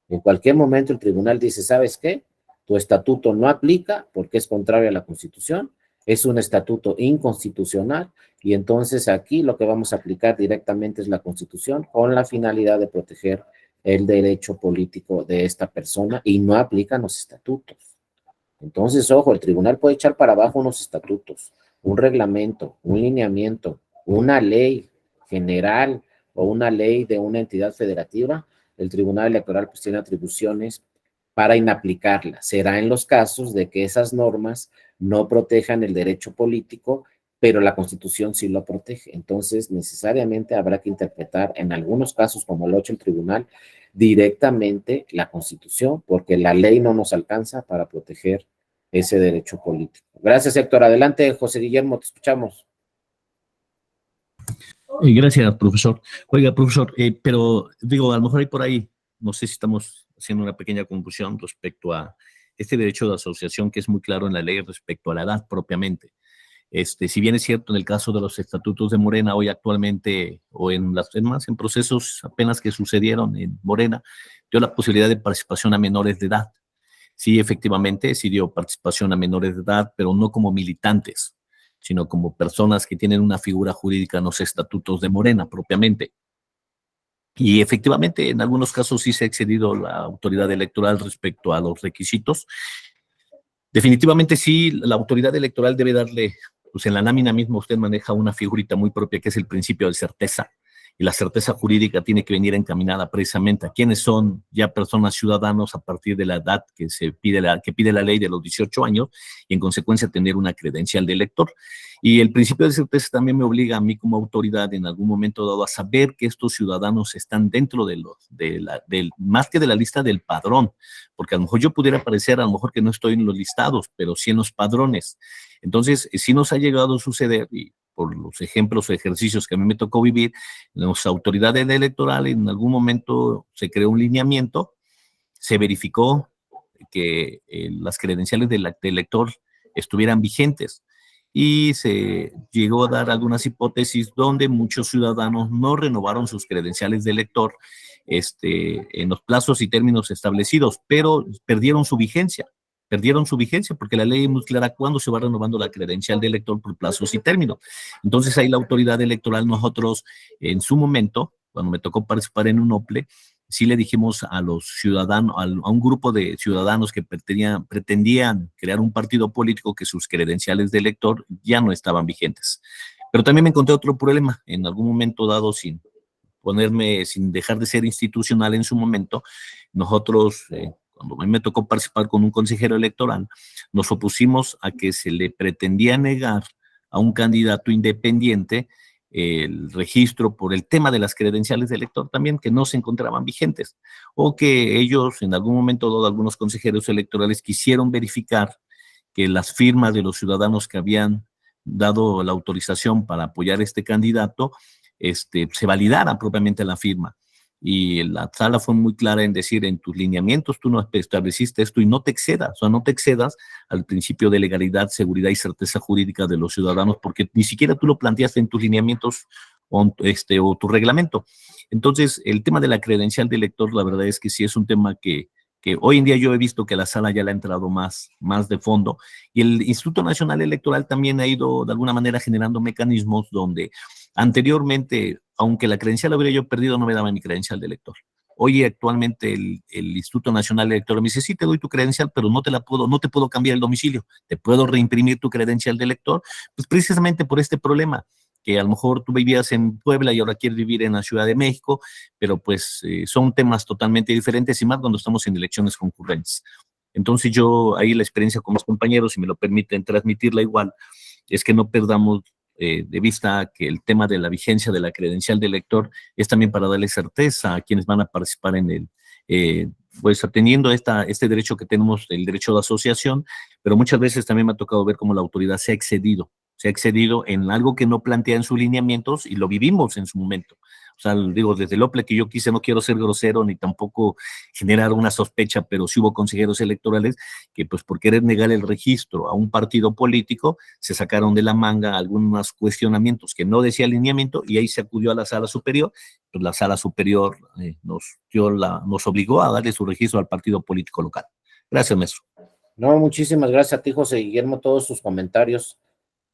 En cualquier momento el tribunal dice, ¿sabes qué? Tu estatuto no aplica porque es contrario a la Constitución, es un estatuto inconstitucional y entonces aquí lo que vamos a aplicar directamente es la Constitución con la finalidad de proteger el derecho político de esta persona y no aplican los estatutos. Entonces, ojo, el tribunal puede echar para abajo unos estatutos, un reglamento, un lineamiento, una ley general o una ley de una entidad federativa. El Tribunal Electoral pues tiene atribuciones para inaplicarla. Será en los casos de que esas normas no protejan el derecho político, pero la Constitución sí lo protege. Entonces, necesariamente habrá que interpretar, en algunos casos, como lo ha hecho el tribunal, directamente la Constitución, porque la ley no nos alcanza para proteger ese derecho político. Gracias, Héctor. Adelante, José Guillermo, te escuchamos. Gracias, profesor. Oiga, profesor, pero digo, a lo mejor hay por ahí, no sé si estamos haciendo una pequeña confusión respecto a este derecho de asociación que es muy claro en la ley respecto a la edad propiamente. Si bien es cierto en el caso de los estatutos de Morena hoy actualmente, o en procesos apenas que sucedieron en Morena, dio la posibilidad de participación a menores de edad. Sí, efectivamente, sí dio participación a menores de edad, pero no como militantes, sino como personas que tienen una figura jurídica en los estatutos de Morena propiamente. Y efectivamente, en algunos casos sí se ha excedido la autoridad electoral respecto a los requisitos. Definitivamente sí, la autoridad electoral debe darle, pues en la lámina misma usted maneja una figurita muy propia que es el principio de certeza. y la certeza jurídica tiene que venir encaminada precisamente a quienes son ya personas ciudadanos a partir de la edad que pide la ley de los 18 años y en consecuencia tener una credencial de elector. Y el principio de certeza también me obliga a mí como autoridad en algún momento dado a saber que estos ciudadanos están dentro más que de la lista del padrón, porque a lo mejor yo pudiera parecer a lo mejor que no estoy en los listados, pero sí en los padrones. Entonces, sí nos ha llegado a suceder, y por los ejemplos o ejercicios que a mí me tocó vivir, las autoridades electorales en algún momento se creó un lineamiento, se verificó que las credenciales del elector estuvieran vigentes y se llegó a dar algunas hipótesis donde muchos ciudadanos no renovaron sus credenciales de elector en los plazos y términos establecidos, pero perdieron su vigencia porque la ley es muy clara cuando se va renovando la credencial de elector por plazos y términos. Entonces ahí la autoridad electoral, nosotros en su momento, cuando me tocó participar en un OPLE, sí le dijimos a los ciudadanos, a un grupo de ciudadanos que pretendían crear un partido político que sus credenciales de elector ya no estaban vigentes. Pero también me encontré otro problema, en algún momento dado sin dejar de ser institucional en su momento, nosotros, cuando a mí me tocó participar con un consejero electoral, nos opusimos a que se le pretendía negar a un candidato independiente el registro por el tema de las credenciales de elector también, que no se encontraban vigentes, o que ellos en algún momento dado, algunos consejeros electorales quisieron verificar que las firmas de los ciudadanos que habían dado la autorización para apoyar este candidato, se validara propiamente la firma. Y la sala fue muy clara en decir, en tus lineamientos tú no estableciste esto y no te excedas, o sea, no te excedas al principio de legalidad, seguridad y certeza jurídica de los ciudadanos, porque ni siquiera tú lo planteaste en tus lineamientos o tu reglamento. Entonces, el tema de la credencial de elector, la verdad es que sí es un tema que hoy en día yo he visto que la sala ya le ha entrado más de fondo, y el Instituto Nacional Electoral también ha ido de alguna manera generando mecanismos donde anteriormente, aunque la credencial la hubiera yo perdido, no me daba mi credencial de elector. Hoy actualmente el Instituto Nacional Electoral me dice, sí, te doy tu credencial, pero no te puedo cambiar el domicilio, te puedo reimprimir tu credencial de elector, pues precisamente por este problema, que a lo mejor tú vivías en Puebla y ahora quieres vivir en la Ciudad de México, pero pues son temas totalmente diferentes y más cuando estamos en elecciones concurrentes. Entonces yo ahí la experiencia con mis compañeros, si me lo permiten transmitirla igual, es que no perdamos de vista que el tema de la vigencia de la credencial de elector es también para darle certeza a quienes van a participar en pues teniendo este derecho que tenemos, el derecho de asociación, pero muchas veces también me ha tocado ver cómo la autoridad se ha excedido en algo que no plantea en sus lineamientos y lo vivimos en su momento. O sea, digo, desde el OPLE que yo quise, no quiero ser grosero ni tampoco generar una sospecha, pero sí hubo consejeros electorales que pues por querer negar el registro a un partido político se sacaron de la manga algunos cuestionamientos que no decía alineamiento y ahí se acudió a la sala superior. Pues la sala superior nos obligó a darle su registro al partido político local. Gracias, maestro. No, muchísimas gracias a ti, José Guillermo. Todos sus comentarios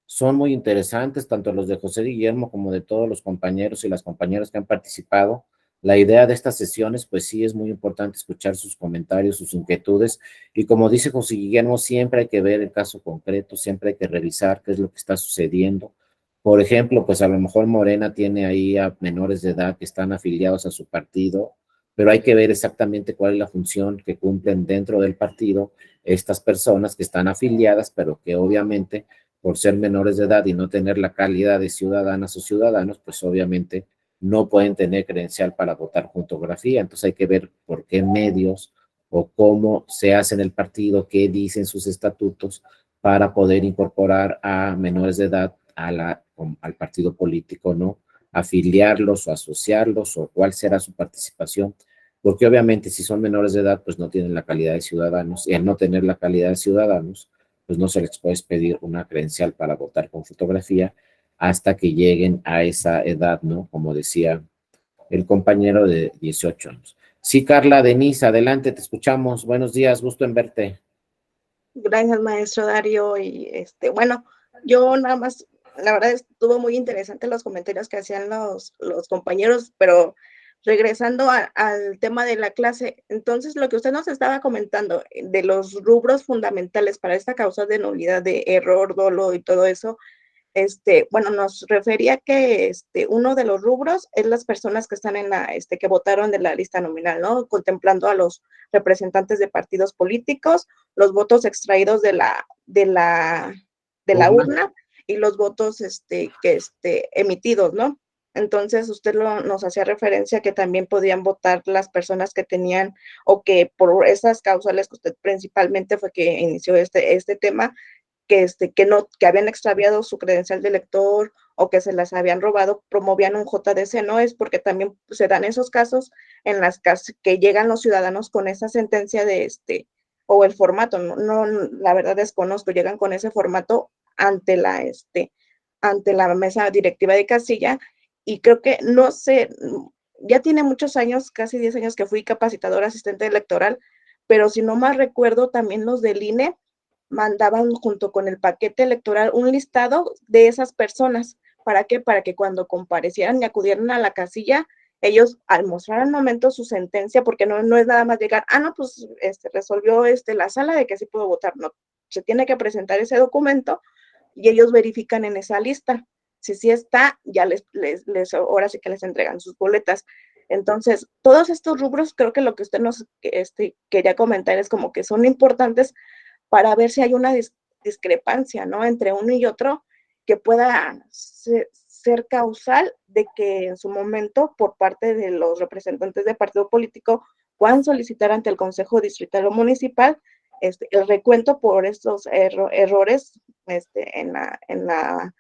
son muy interesantes, tanto los de José Guillermo como de todos los compañeros y las compañeras que han participado. La idea de estas sesiones, pues sí, es muy importante escuchar sus comentarios, sus inquietudes, y como dice José Guillermo, siempre hay que ver el caso concreto, siempre hay que revisar qué es lo que está sucediendo. Por ejemplo, pues a lo mejor Morena tiene ahí a menores de edad que están afiliados a su partido, pero hay que ver exactamente cuál es la función que cumplen dentro del partido estas personas que están afiliadas, pero que obviamente por ser menores de edad y no tener la calidad de ciudadanas o ciudadanos, pues obviamente no pueden tener credencial para votar fotografía. Entonces hay que ver por qué medios o cómo se hace en el partido, qué dicen sus estatutos para poder incorporar a menores de edad al partido político, ¿no? Afiliarlos o asociarlos o cuál será su participación, porque obviamente si son menores de edad, pues no tienen la calidad de ciudadanos, y al no tener la calidad de ciudadanos, pues no se les puede pedir una credencial para votar con fotografía hasta que lleguen a esa edad, ¿no? Como decía el compañero de 18 años. Sí, Carla, Denise, adelante, te escuchamos. Buenos días, gusto en verte. Gracias, maestro Darío. Y bueno, yo nada más, la verdad estuvo muy interesante los comentarios que hacían los compañeros, pero regresando al tema de la clase, entonces lo que usted nos estaba comentando de los rubros fundamentales para esta causa de nulidad, de error, dolo y todo eso, bueno, nos refería que uno de los rubros es las personas que están en que votaron de la lista nominal, ¿no? Contemplando a los representantes de partidos políticos, los votos extraídos de la urna y los votos emitidos, ¿no? Entonces, usted nos hacía referencia que también podían votar las personas que tenían, o que por esas causales que usted principalmente fue que inició este tema, que habían extraviado su credencial de elector o que se las habían robado, promovían un JDC, ¿no? Es porque también se dan esos casos en las que llegan los ciudadanos con esa sentencia o el formato, no, la verdad desconozco, llegan con ese formato ante la mesa directiva de casilla, y creo que, no sé, ya tiene muchos años, casi 10 años que fui capacitadora asistente electoral, pero si no mal recuerdo, también los del INE mandaban junto con el paquete electoral un listado de esas personas. ¿Para qué? Para que cuando comparecieran y acudieran a la casilla, ellos al mostrar al momento su sentencia, porque no es nada más llegar, no, pues resolvió la sala de que sí puedo votar, no, se tiene que presentar ese documento y ellos verifican en esa lista. Si sí está, ya ahora sí que les entregan sus boletas. Entonces, todos estos rubros, creo que lo que usted nos quería comentar es como que son importantes para ver si hay una discrepancia, ¿no? Entre uno y otro, que pueda ser causal de que en su momento, por parte de los representantes de partido político, puedan solicitar ante el Consejo Distrital o Municipal el recuento por estos errores en la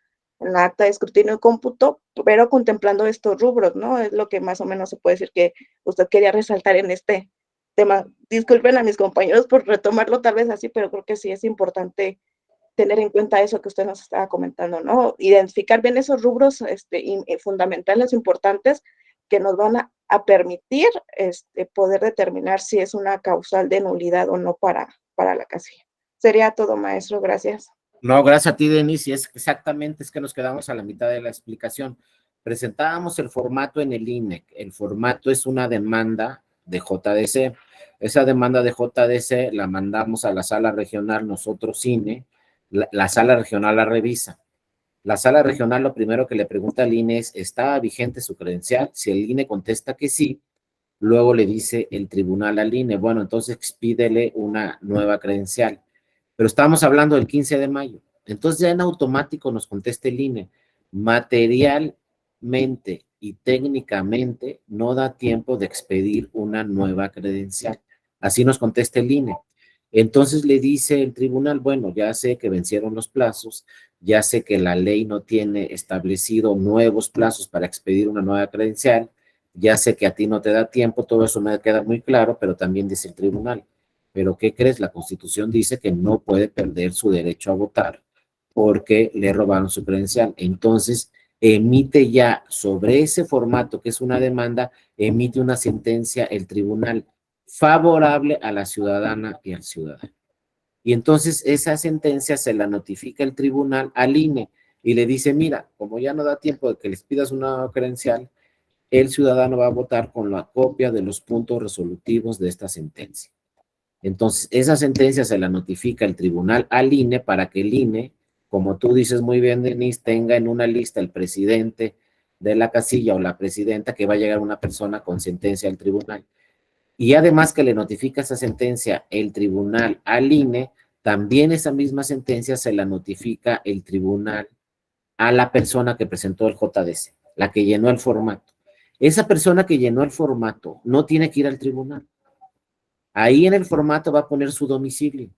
acta de escrutinio y cómputo, pero contemplando estos rubros, ¿no? Es lo que más o menos se puede decir que usted quería resaltar en este tema. Disculpen a mis compañeros por retomarlo tal vez así, pero creo que sí es importante tener en cuenta eso que usted nos estaba comentando, ¿no? Identificar bien esos rubros fundamentales, importantes, que nos van a permitir poder determinar si es una causal de nulidad o no para la casilla. Sería todo, maestro, gracias. No, gracias a ti, Denise, y es que nos quedamos a la mitad de la explicación. Presentábamos el formato en el INE. El formato es una demanda de JDC. Esa demanda de JDC la mandamos a la sala regional, nosotros INE, la sala regional la revisa. La sala regional lo primero que le pregunta al INE es, ¿está vigente su credencial? Si el INE contesta que sí, luego le dice el tribunal al INE, bueno, entonces expídele una nueva credencial. Pero estábamos hablando del 15 de mayo. Entonces ya en automático nos contesta el INE, materialmente y técnicamente no da tiempo de expedir una nueva credencial. Así nos contesta el INE. Entonces le dice el tribunal, bueno, ya sé que vencieron los plazos, ya sé que la ley no tiene establecido nuevos plazos para expedir una nueva credencial, ya sé que a ti no te da tiempo, todo eso me queda muy claro, pero también dice el tribunal, pero ¿qué crees? La Constitución dice que no puede perder su derecho a votar porque le robaron su credencial. Entonces, emite ya sobre ese formato, que es una demanda, emite una sentencia el tribunal favorable a la ciudadana y al ciudadano. Y entonces esa sentencia se la notifica el tribunal al INE y le dice, mira, como ya no da tiempo de que les pidas una credencial, el ciudadano va a votar con la copia de los puntos resolutivos de esta sentencia. Entonces, esa sentencia se la notifica el tribunal al INE para que el INE, como tú dices muy bien, Denise, tenga en una lista el presidente de la casilla o la presidenta, que va a llegar una persona con sentencia al tribunal. Y además que le notifica esa sentencia el tribunal al INE, también esa misma sentencia se la notifica el tribunal a la persona que presentó el JDC, la que llenó el formato. Esa persona que llenó el formato no tiene que ir al tribunal. Ahí en el formato va a poner su domicilio.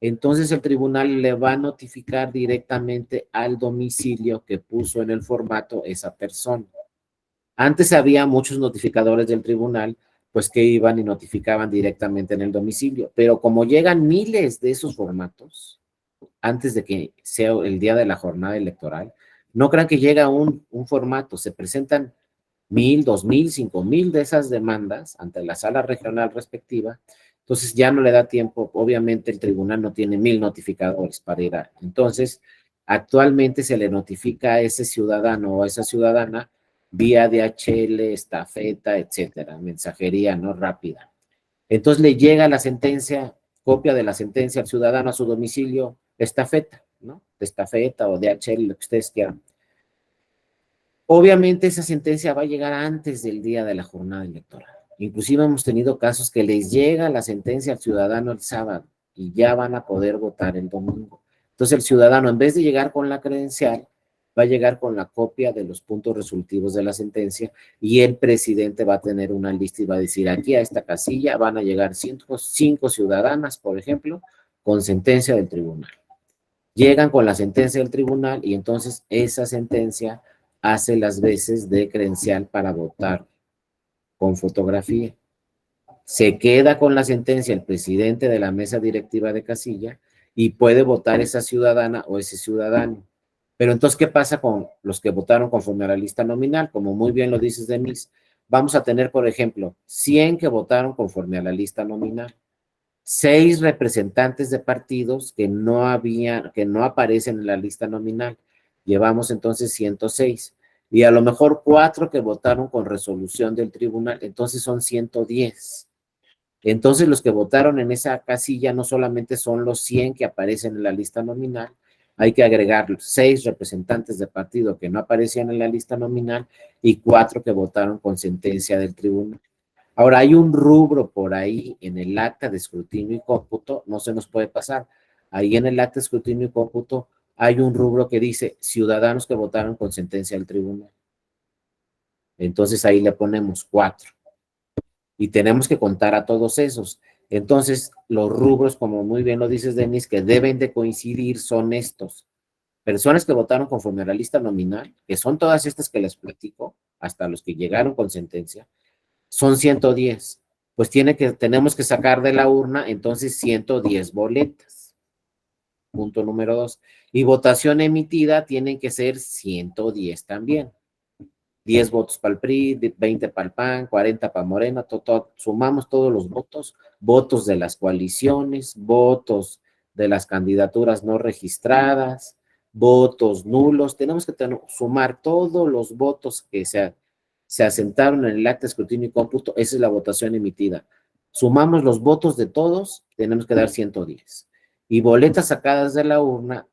Entonces el tribunal le va a notificar directamente al domicilio que puso en el formato esa persona. Antes había muchos notificadores del tribunal, pues que iban y notificaban directamente en el domicilio, pero como llegan miles de esos formatos, antes de que sea el día de la jornada electoral, no crean que llega un formato, se presentan 1,000, 2,000, 5,000 de esas demandas ante la sala regional respectiva, entonces ya no le da tiempo, obviamente el tribunal no tiene 1,000 notificadores para ir a, entonces actualmente se le notifica a ese ciudadano o a esa ciudadana vía DHL, estafeta, etcétera, mensajería no rápida. Entonces le llega la sentencia, copia de la sentencia al ciudadano a su domicilio, estafeta, ¿no? de estafeta o DHL, lo que ustedes quieran. Obviamente esa sentencia va a llegar antes del día de la jornada electoral. Inclusive hemos tenido casos que les llega la sentencia al ciudadano el sábado y ya van a poder votar el domingo. Entonces el ciudadano, en vez de llegar con la credencial, va a llegar con la copia de los puntos resolutivos de la sentencia y el presidente va a tener una lista y va a decir, aquí a esta casilla van a llegar 105 ciudadanas, por ejemplo, con sentencia del tribunal. Llegan con la sentencia del tribunal y entonces esa sentencia hace las veces de credencial para votar con fotografía. Se queda con la sentencia el presidente de la mesa directiva de casilla y puede votar esa ciudadana o ese ciudadano. Pero entonces, ¿qué pasa con los que votaron conforme a la lista nominal? Como muy bien lo dices, Denise, vamos a tener, por ejemplo, 100 que votaron conforme a la lista nominal, 6 representantes de partidos que no aparecen en la lista nominal. Llevamos entonces 106. Y a lo mejor 4 que votaron con resolución del tribunal, entonces son 110. Entonces los que votaron en esa casilla no solamente son los 100 que aparecen en la lista nominal, hay que agregar 6 representantes de partido que no aparecían en la lista nominal y 4 que votaron con sentencia del tribunal. Ahora, hay un rubro por ahí en el acta de escrutinio y cómputo, no se nos puede pasar. Ahí en el acta de escrutinio y cómputo hay un rubro que dice ciudadanos que votaron con sentencia del tribunal. Entonces ahí le ponemos 4. Y tenemos que contar a todos esos. Entonces, los rubros, como muy bien lo dices, Denis, que deben de coincidir son estos. Personas que votaron conforme a la lista nominal, que son todas estas que les platico, hasta los que llegaron con sentencia, son 110. Pues tenemos que sacar de la urna entonces 110 boletas. Punto número 2. Y votación emitida tienen que ser 110 también. 10 votos para el PRI, 20 para el PAN, 40 para Morena, sumamos todos los votos, votos de las coaliciones, votos de las candidaturas no registradas, votos nulos, tenemos que sumar todos los votos que se asentaron en el acta de escrutinio y cómputo, esa es la votación emitida. Sumamos los votos de todos, tenemos que dar 110. Y boletas sacadas de la urna,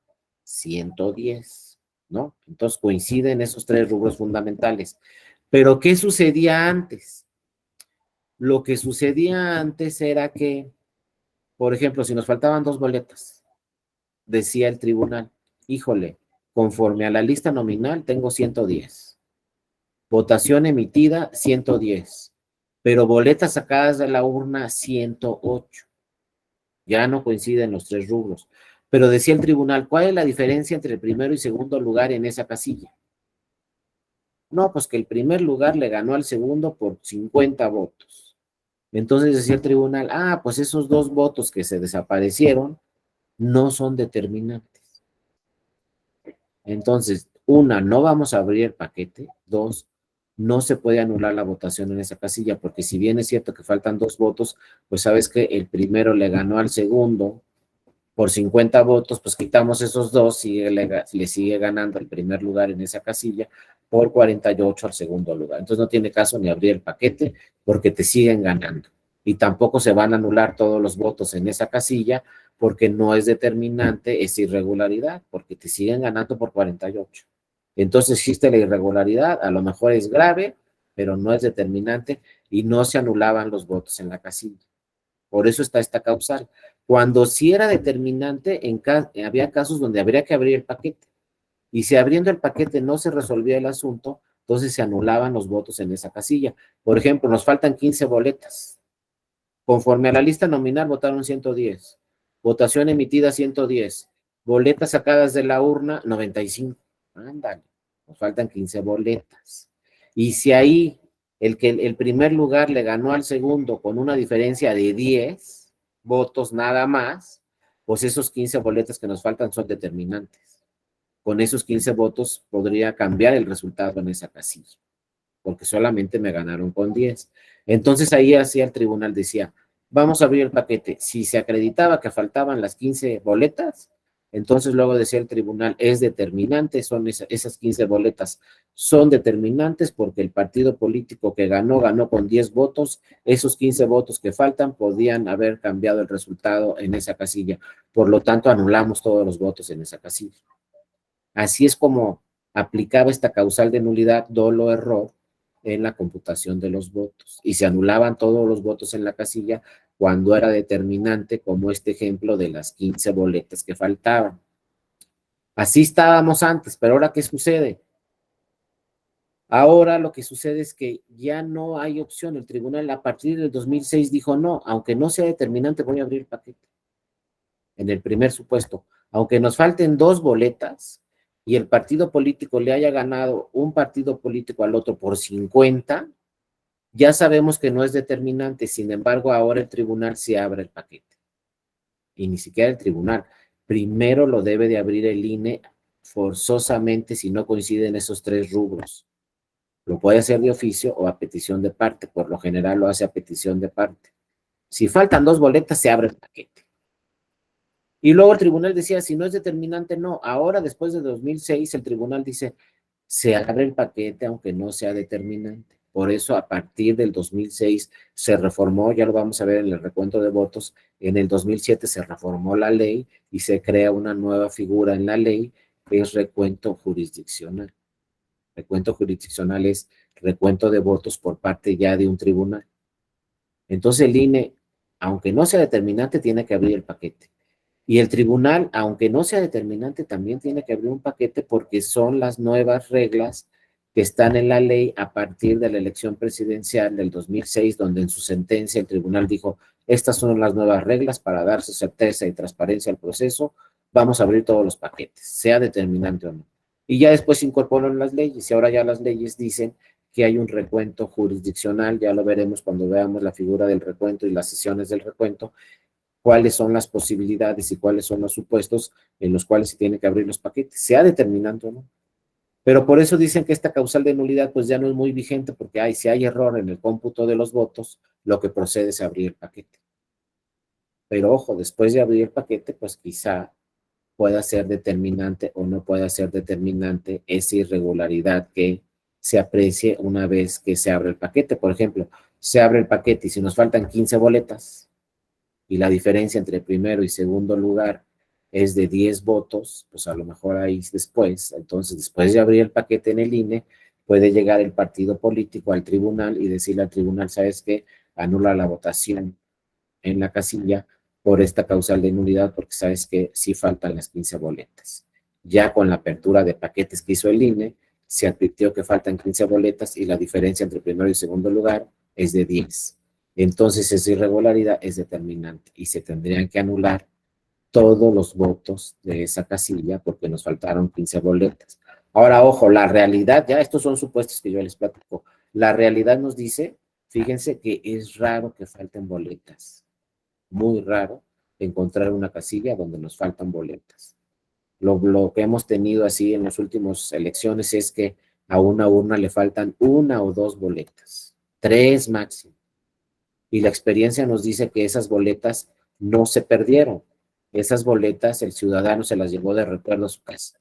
110. ¿No? Entonces coinciden esos 3 rubros fundamentales. Pero ¿qué sucedía antes? Lo que sucedía antes era que, por ejemplo, si nos faltaban 2 boletas, decía el tribunal, híjole, conforme a la lista nominal tengo 110. Votación emitida, 110. Pero boletas sacadas de la urna, 108. Ya no coinciden los 3 rubros. Pero decía el tribunal, ¿cuál es la diferencia entre el primero y segundo lugar en esa casilla? No, pues que el primer lugar le ganó al segundo por 50 votos. Entonces decía el tribunal, pues esos 2 votos que se desaparecieron no son determinantes. Entonces, 1, no vamos a abrir el paquete. 2, no se puede anular la votación en esa casilla, porque si bien es cierto que faltan 2 votos, pues sabes que el primero le ganó al segundo por 50 votos, pues quitamos esos 2, le sigue ganando el primer lugar en esa casilla por 48 al segundo lugar. Entonces no tiene caso ni abrir el paquete porque te siguen ganando. Y tampoco se van a anular todos los votos en esa casilla porque no es determinante esa irregularidad, porque te siguen ganando por 48. Entonces existe la irregularidad, a lo mejor es grave, pero no es determinante y no se anulaban los votos en la casilla. Por eso está esta causal. Cuando sí era determinante, había casos donde habría que abrir el paquete. Y si abriendo el paquete no se resolvía el asunto, entonces se anulaban los votos en esa casilla. Por ejemplo, nos faltan 15 boletas. Conforme a la lista nominal votaron 110. Votación emitida 110. Boletas sacadas de la urna 95. Ándale, nos faltan 15 boletas. Y si ahí el primer lugar le ganó al segundo con una diferencia de 10 votos nada más, pues esos 15 boletas que nos faltan son determinantes. Con esos 15 votos podría cambiar el resultado en esa casilla, porque solamente me ganaron con 10. Entonces ahí hacía el tribunal, decía, vamos a abrir el paquete. Si se acreditaba que faltaban las 15 boletas, Entonces luego decía el tribunal, es determinante, son esas 15 boletas son determinantes porque el partido político que ganó con 10 votos, esos 15 votos que faltan podían haber cambiado el resultado en esa casilla, por lo tanto anulamos todos los votos en esa casilla. Así es como aplicaba esta causal de nulidad, dolo, error, en la computación de los votos, y se anulaban todos los votos en la casilla cuando era determinante, como este ejemplo de las 15 boletas que faltaban. Así estábamos antes, pero ahora ¿qué sucede? Ahora lo que sucede es que ya no hay opción. El tribunal a partir del 2006 dijo no, aunque no sea determinante, voy a abrir el paquete. En el primer supuesto, aunque nos falten 2 boletas y el partido político le haya ganado un partido político al otro por 50, ya sabemos que no es determinante. Sin embargo, ahora el tribunal sí abre el paquete. Y ni siquiera el tribunal. Primero lo debe de abrir el INE forzosamente si no coinciden esos 3 rubros. Lo puede hacer de oficio o a petición de parte. Por lo general lo hace a petición de parte. Si faltan 2 boletas, se abre el paquete. Y luego el tribunal decía, si no es determinante, no. Ahora, después de 2006, el tribunal dice, se abre el paquete aunque no sea determinante. Por eso, a partir del 2006 se reformó, ya lo vamos a ver en el recuento de votos, en el 2007 se reformó la ley y se crea una nueva figura en la ley, que es recuento jurisdiccional. Recuento jurisdiccional es recuento de votos por parte ya de un tribunal. Entonces el INE, aunque no sea determinante, tiene que abrir el paquete. Y el tribunal, aunque no sea determinante, también tiene que abrir un paquete porque son las nuevas reglas que están en la ley a partir de la elección presidencial del 2006, donde en su sentencia el tribunal dijo, estas son las nuevas reglas para darse certeza y transparencia al proceso, vamos a abrir todos los paquetes, sea determinante o no. Y ya después se incorporan las leyes, y ahora ya las leyes dicen que hay un recuento jurisdiccional, ya lo veremos cuando veamos la figura del recuento y las sesiones del recuento, cuáles son las posibilidades y cuáles son los supuestos en los cuales se tiene que abrir los paquetes, sea determinante o no. Pero por eso dicen que esta causal de nulidad pues ya no es muy vigente porque si hay error en el cómputo de los votos, lo que procede es abrir el paquete. Pero ojo, después de abrir el paquete, pues quizá pueda ser determinante o no pueda ser determinante esa irregularidad que se aprecie una vez que se abre el paquete. Por ejemplo, se abre el paquete y si nos faltan 15 boletas, y la diferencia entre primero y segundo lugar es de 10 votos, pues a lo mejor ahí después, entonces después de abrir el paquete en el INE, puede llegar el partido político al tribunal y decirle al tribunal, ¿sabes qué? Anula la votación en la casilla por esta causal de nulidad, porque sabes que sí faltan las 15 boletas. Ya con la apertura de paquetes que hizo el INE, se advirtió que faltan 15 boletas y la diferencia entre primero y segundo lugar es de 10. Entonces esa irregularidad es determinante y se tendrían que anular todos los votos de esa casilla porque nos faltaron 15 boletas. Ahora, ojo, la realidad, ya estos son supuestos que yo les platico, la realidad nos dice, fíjense que es raro que falten boletas, muy raro encontrar una casilla donde nos faltan boletas. Lo que hemos tenido así en las últimas elecciones es que a una urna le faltan 1 o 2 boletas, 3 máximo. Y la experiencia nos dice que esas boletas no se perdieron. Esas boletas el ciudadano se las llevó de recuerdo a su casa.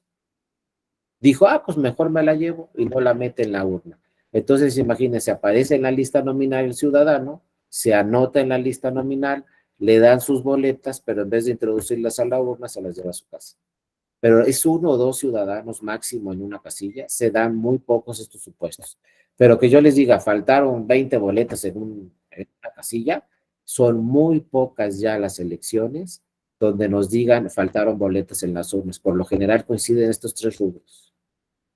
Dijo, pues mejor me la llevo y no la mete en la urna. Entonces, imagínense, aparece en la lista nominal el ciudadano, se anota en la lista nominal, le dan sus boletas, pero en vez de introducirlas a la urna, se las lleva a su casa. Pero es 1 o 2 ciudadanos máximo en una casilla, se dan muy pocos estos supuestos. Pero que yo les diga, faltaron 20 boletas en una casilla, son muy pocas ya las elecciones donde nos digan faltaron boletas en las urnas. Por lo general coinciden estos 3 rubros.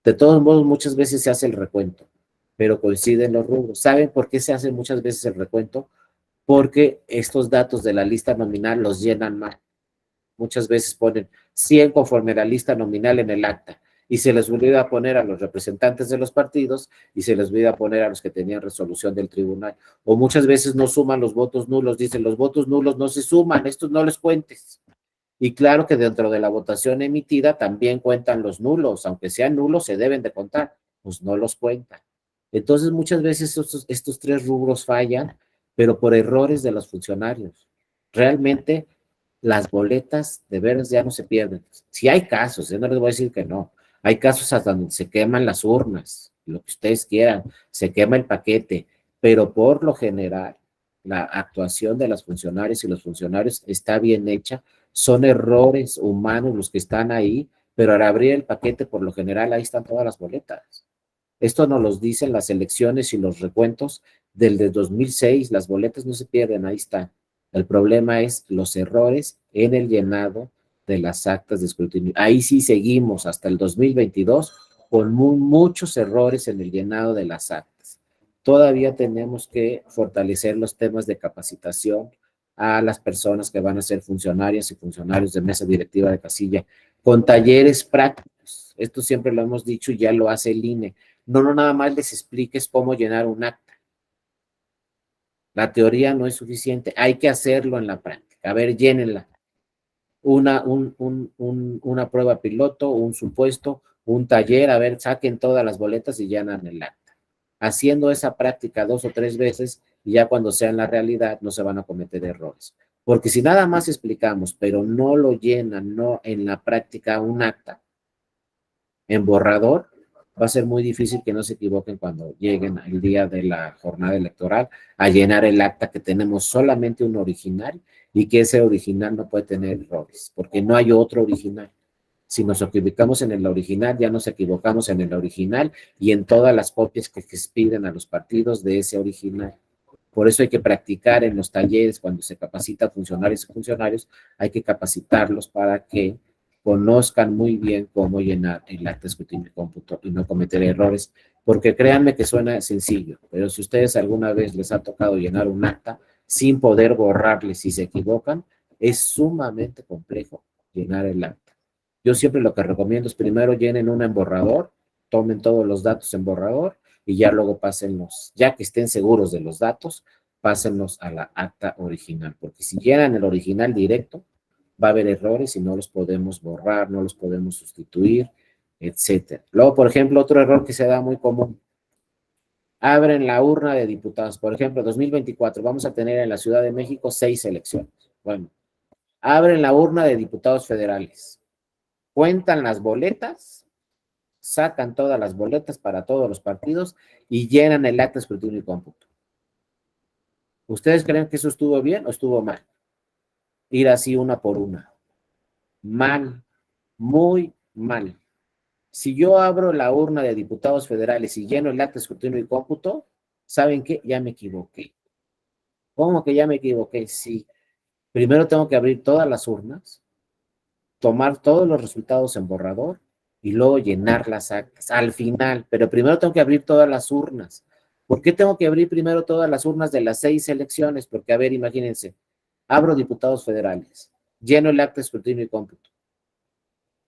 De todos modos, muchas veces se hace el recuento, pero coinciden los rubros. ¿Saben por qué se hace muchas veces el recuento? Porque estos datos de la lista nominal los llenan mal. Muchas veces ponen 100 conforme a la lista nominal en el acta y se les olvida poner a los representantes de los partidos y se les olvida poner a los que tenían resolución del tribunal. O muchas veces no suman los votos nulos, dicen los votos nulos no se suman, estos no les cuentes. Y claro que dentro de la votación emitida también cuentan los nulos, aunque sean nulos se deben de contar, pues no los cuentan. Entonces muchas veces estos 3 rubros fallan, pero por errores de los funcionarios. Realmente las boletas de veras ya no se pierden. Si hay casos, yo no les voy a decir que no, hay casos hasta donde se queman las urnas, lo que ustedes quieran, se quema el paquete, pero por lo general la actuación de las funcionarias y los funcionarios está bien hecha, son errores humanos los que están ahí, pero al abrir el paquete por lo general ahí están todas las boletas. Esto nos lo dicen las elecciones y los recuentos del de 2006, las boletas no se pierden, ahí están. El problema es los errores en el llenado de las actas de escrutinio. Ahí sí seguimos hasta el 2022 con muchos errores en el llenado de las actas. Todavía tenemos que fortalecer los temas de capacitación a las personas que van a ser funcionarias y funcionarios de mesa directiva de casilla, con talleres prácticos. Esto siempre lo hemos dicho y ya lo hace el INE. No nada más les expliques cómo llenar un acta. La teoría no es suficiente, hay que hacerlo en la práctica. A ver, llénenla. Una prueba piloto, un supuesto, un taller, a ver, saquen todas las boletas y llenan el acta. Haciendo esa práctica 2 o 3 veces, y ya cuando sea en la realidad no se van a cometer errores. Porque si nada más explicamos, pero no lo llenan, no en la práctica un acta, en borrador, va a ser muy difícil que no se equivoquen cuando lleguen el día de la jornada electoral a llenar el acta, que tenemos solamente un original y que ese original no puede tener errores, porque no hay otro original. Si nos equivocamos en el original, ya nos equivocamos en el original y en todas las copias que piden a los partidos de ese original. Por eso hay que practicar en los talleres, cuando se capacita a funcionarios y funcionarios, hay que capacitarlos para que conozcan muy bien cómo llenar el acta de escrutinio y cómputo y no cometer errores, porque créanme que suena sencillo, pero si ustedes alguna vez les ha tocado llenar un acta sin poder borrarle si se equivocan, es sumamente complejo llenar el acta. Yo siempre lo que recomiendo es primero llenen una en borrador, tomen todos los datos en borrador y ya luego pásenlos, ya que estén seguros de los datos, pásenlos a la acta original, porque si llenan el original directo, va a haber errores y no los podemos borrar, no los podemos sustituir, etcétera. Luego, por ejemplo, otro error que se da muy común. Abren la urna de diputados. Por ejemplo, 2024, vamos a tener en la Ciudad de México 6 elecciones. Bueno, abren la urna de diputados federales. Cuentan las boletas, sacan todas las boletas para todos los partidos y llenan el acta de escrutinio y cómputo. ¿Ustedes creen que eso estuvo bien o estuvo mal? Ir así una por una. Mal, muy mal. Si yo abro la urna de diputados federales y lleno el acta de escrutinio y cómputo, ¿saben qué? Ya me equivoqué. ¿Cómo que ya me equivoqué? Sí. Primero tengo que abrir todas las urnas, tomar todos los resultados en borrador y luego llenar las actas al final. Pero primero tengo que abrir todas las urnas. ¿Por qué tengo que abrir primero todas las urnas de las 6 elecciones? Porque, a ver, imagínense, abro diputados federales, lleno el acta de escrutinio y cómputo.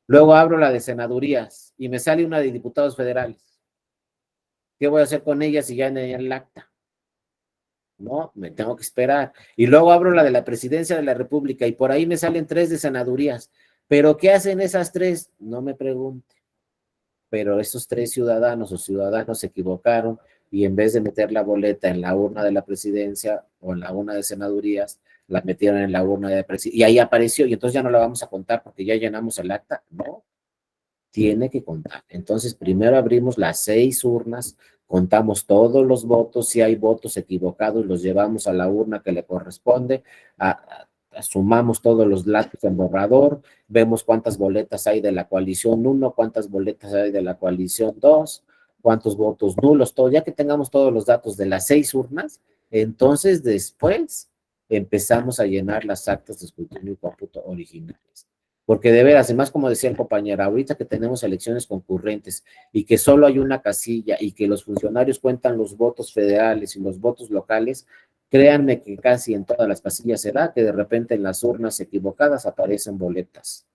Luego abro la de senadurías y me sale una de diputados federales. ¿Qué voy a hacer con ella si ya en el acta? No, me tengo que esperar. Y luego abro la de la presidencia de la República y por ahí me salen 3 de senadurías. ¿Pero qué hacen esas 3? No me pregunte. Pero esos 3 ciudadanos o ciudadanos se equivocaron y en vez de meter la boleta en la urna de la presidencia o en la urna de senadurías, la metieron en la urna de presidencia y ahí apareció y entonces ya no la vamos a contar porque ya llenamos el acta. No, tiene que contar. Entonces primero abrimos las 6 urnas, contamos todos los votos, si hay votos equivocados los llevamos a la urna que le corresponde, sumamos todos los datos en borrador, vemos cuántas boletas hay de la coalición 1, cuántas boletas hay de la coalición 2, cuántos votos nulos, todo. Ya que tengamos todos los datos de las 6 urnas, entonces después empezamos a llenar las actas de escrutinio y cómputo originales. Porque de veras, además, como decía el compañero, ahorita que tenemos elecciones concurrentes y que solo hay una casilla y que los funcionarios cuentan los votos federales y los votos locales, créanme que casi en todas las casillas se da que de repente en las urnas equivocadas aparecen boletas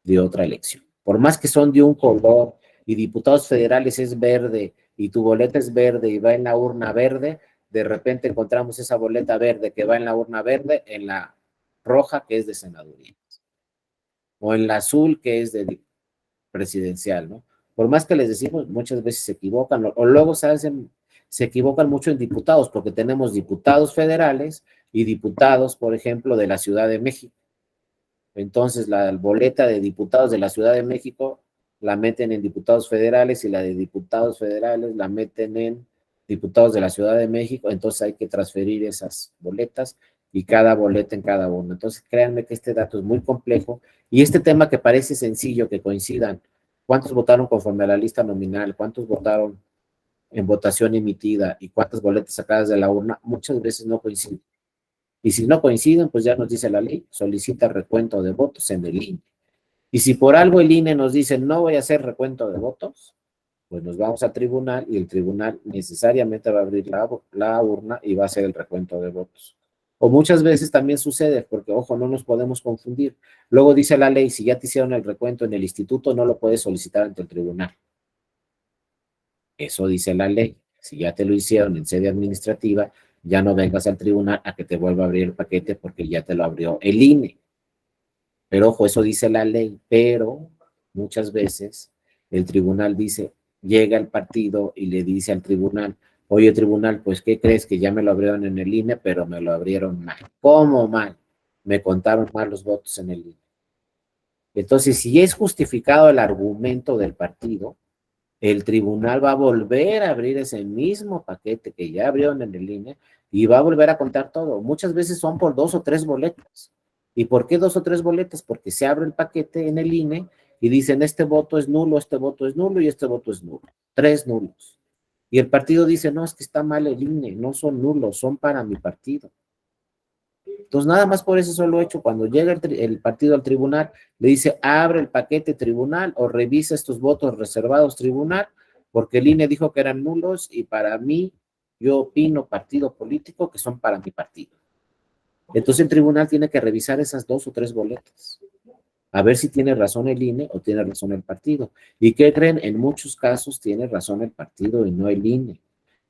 de otra elección. Por más que son de un color y diputados federales es verde y tu boleta es verde y va en la urna verde, de repente encontramos esa boleta verde que va en la urna verde en la roja que es de senaduría o en la azul que es de presidencial, ¿no? Por más que les decimos, muchas veces se equivocan o luego se equivocan mucho en diputados porque tenemos diputados federales y diputados, por ejemplo, de la Ciudad de México. Entonces, la boleta de diputados de la Ciudad de México la meten en diputados federales y la de diputados federales la meten en diputados de la Ciudad de México. Entonces, hay que transferir esas boletas y cada boleta en cada uno. Entonces, créanme que este dato es muy complejo y este tema que parece sencillo que coincidan, ¿cuántos votaron conforme a la lista nominal? ¿Cuántos votaron en votación emitida y cuántas boletas sacadas de la urna? Muchas veces no coinciden. Y si no coinciden, pues ya nos dice la ley, solicita recuento de votos en el INE. Y si por algo el INE nos dice no voy a hacer recuento de votos, pues nos vamos al tribunal y el tribunal necesariamente va a abrir la urna y va a hacer el recuento de votos. O muchas veces también sucede, porque ojo, no nos podemos confundir. Luego dice la ley, si ya te hicieron el recuento en el instituto, no lo puedes solicitar ante el tribunal. Eso dice la ley. Si ya te lo hicieron en sede administrativa, ya no vengas al tribunal a que te vuelva a abrir el paquete porque ya te lo abrió el INE. Pero ojo, eso dice la ley, pero muchas veces el tribunal dice, llega el partido y le dice al tribunal, oye tribunal, pues ¿qué crees? Que ya me lo abrieron en el INE, pero me lo abrieron mal. ¿Cómo mal? Me contaron mal los votos en el INE. Entonces, si es justificado el argumento del partido, el tribunal va a volver a abrir ese mismo paquete que ya abrieron en el INE y va a volver a contar todo. Muchas veces son por 2 o 3 boletas. ¿Y por qué 2 o 3 boletas? Porque se abre el paquete en el INE y dicen este voto es nulo, este voto es nulo y este voto es nulo. 3 nulos. Y el partido dice, no, es que está mal el INE, no son nulos, son para mi partido. Entonces, nada más por eso solo hecho, cuando llega el partido al tribunal, le dice, abre el paquete tribunal o revisa estos votos reservados tribunal, porque el INE dijo que eran nulos y para mí, yo opino partido político que son para mi partido. Entonces el tribunal tiene que revisar esas 2 o 3 boletas, a ver si tiene razón el INE o tiene razón el partido. ¿Y qué creen? En muchos casos tiene razón el partido y no el INE.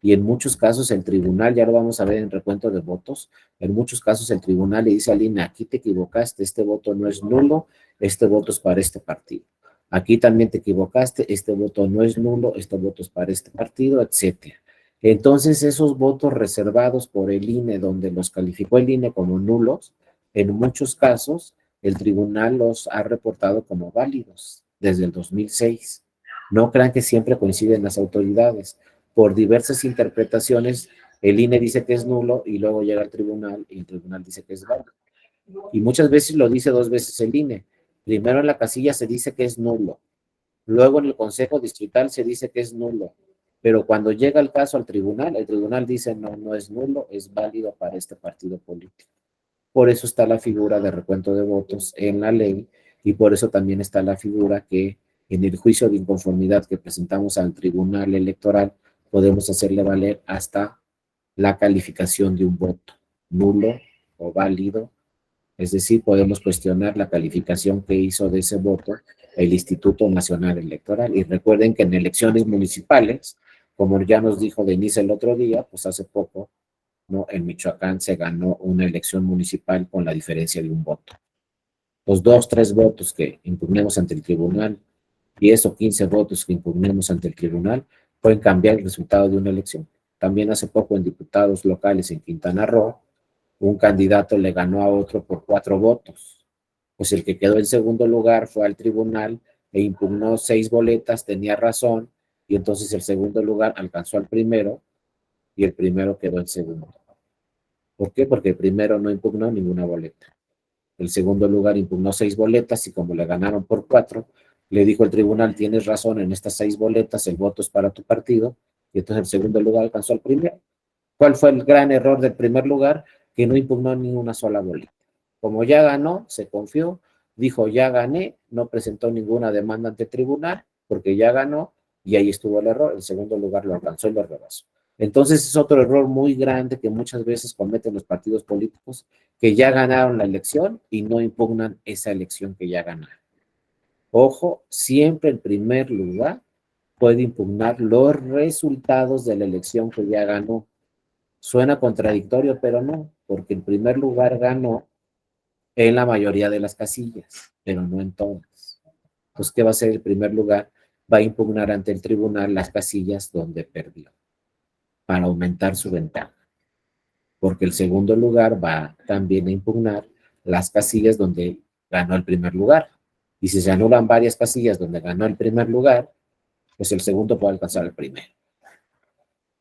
Y en muchos casos el tribunal, ya lo vamos a ver en recuento de votos, en muchos casos el tribunal le dice al INE, aquí te equivocaste, este voto no es nulo, este voto es para este partido. Aquí también te equivocaste, este voto no es nulo, este voto es para este partido, etcétera. Entonces esos votos reservados por el INE, donde los calificó el INE como nulos, en muchos casos el tribunal los ha reportado como válidos desde el 2006. No crean que siempre coinciden las autoridades. Por diversas interpretaciones, el INE dice que es nulo y luego llega al tribunal y el tribunal dice que es válido. Y muchas veces lo dice 2 veces el INE. Primero en la casilla se dice que es nulo, luego en el Consejo Distrital se dice que es nulo, pero cuando llega el caso al tribunal, el tribunal dice no, no es nulo, es válido para este partido político. Por eso está la figura de recuento de votos en la ley y por eso también está la figura que en el juicio de inconformidad que presentamos al Tribunal Electoral podemos hacerle valer hasta la calificación de un voto, nulo o válido. Es decir, podemos cuestionar la calificación que hizo de ese voto el Instituto Nacional Electoral. Y recuerden que en elecciones municipales, como ya nos dijo Denise el otro día, pues hace poco, ¿no? En Michoacán se ganó una elección municipal con la diferencia de un voto. Los 2, 3 votos que impugnemos ante el tribunal, 10 o 15 votos que impugnemos ante el tribunal, pueden cambiar el resultado de una elección. También hace poco en diputados locales en Quintana Roo, un candidato le ganó a otro por 4 votos. Pues el que quedó en segundo lugar fue al tribunal e impugnó 6 boletas, tenía razón, y entonces el segundo lugar alcanzó al primero y el primero quedó en segundo. ¿Por qué? Porque el primero no impugnó ninguna boleta. El segundo lugar impugnó 6 boletas y como le ganaron por 4, le dijo el tribunal, tienes razón en estas 6 boletas, el voto es para tu partido, y entonces el segundo lugar alcanzó al primero. ¿Cuál fue el gran error del primer lugar? Que no impugnó ni una sola boleta. Como ya ganó, se confió, dijo ya gané, no presentó ninguna demanda ante el tribunal, porque ya ganó, y ahí estuvo el error, el segundo lugar lo alcanzó y lo rebasó. Entonces es otro error muy grande que muchas veces cometen los partidos políticos, que ya ganaron la elección y no impugnan esa elección que ya ganaron. Ojo, siempre en primer lugar puede impugnar los resultados de la elección que ya ganó. Suena contradictorio, pero no, porque en primer lugar ganó en la mayoría de las casillas, pero no en todas. Entonces, ¿qué va a hacer el primer lugar? Va a impugnar ante el tribunal las casillas donde perdió, para aumentar su ventaja. Porque el segundo lugar va también a impugnar las casillas donde ganó el primer lugar. Y si se anulan varias casillas donde ganó el primer lugar, pues el segundo puede alcanzar el primero.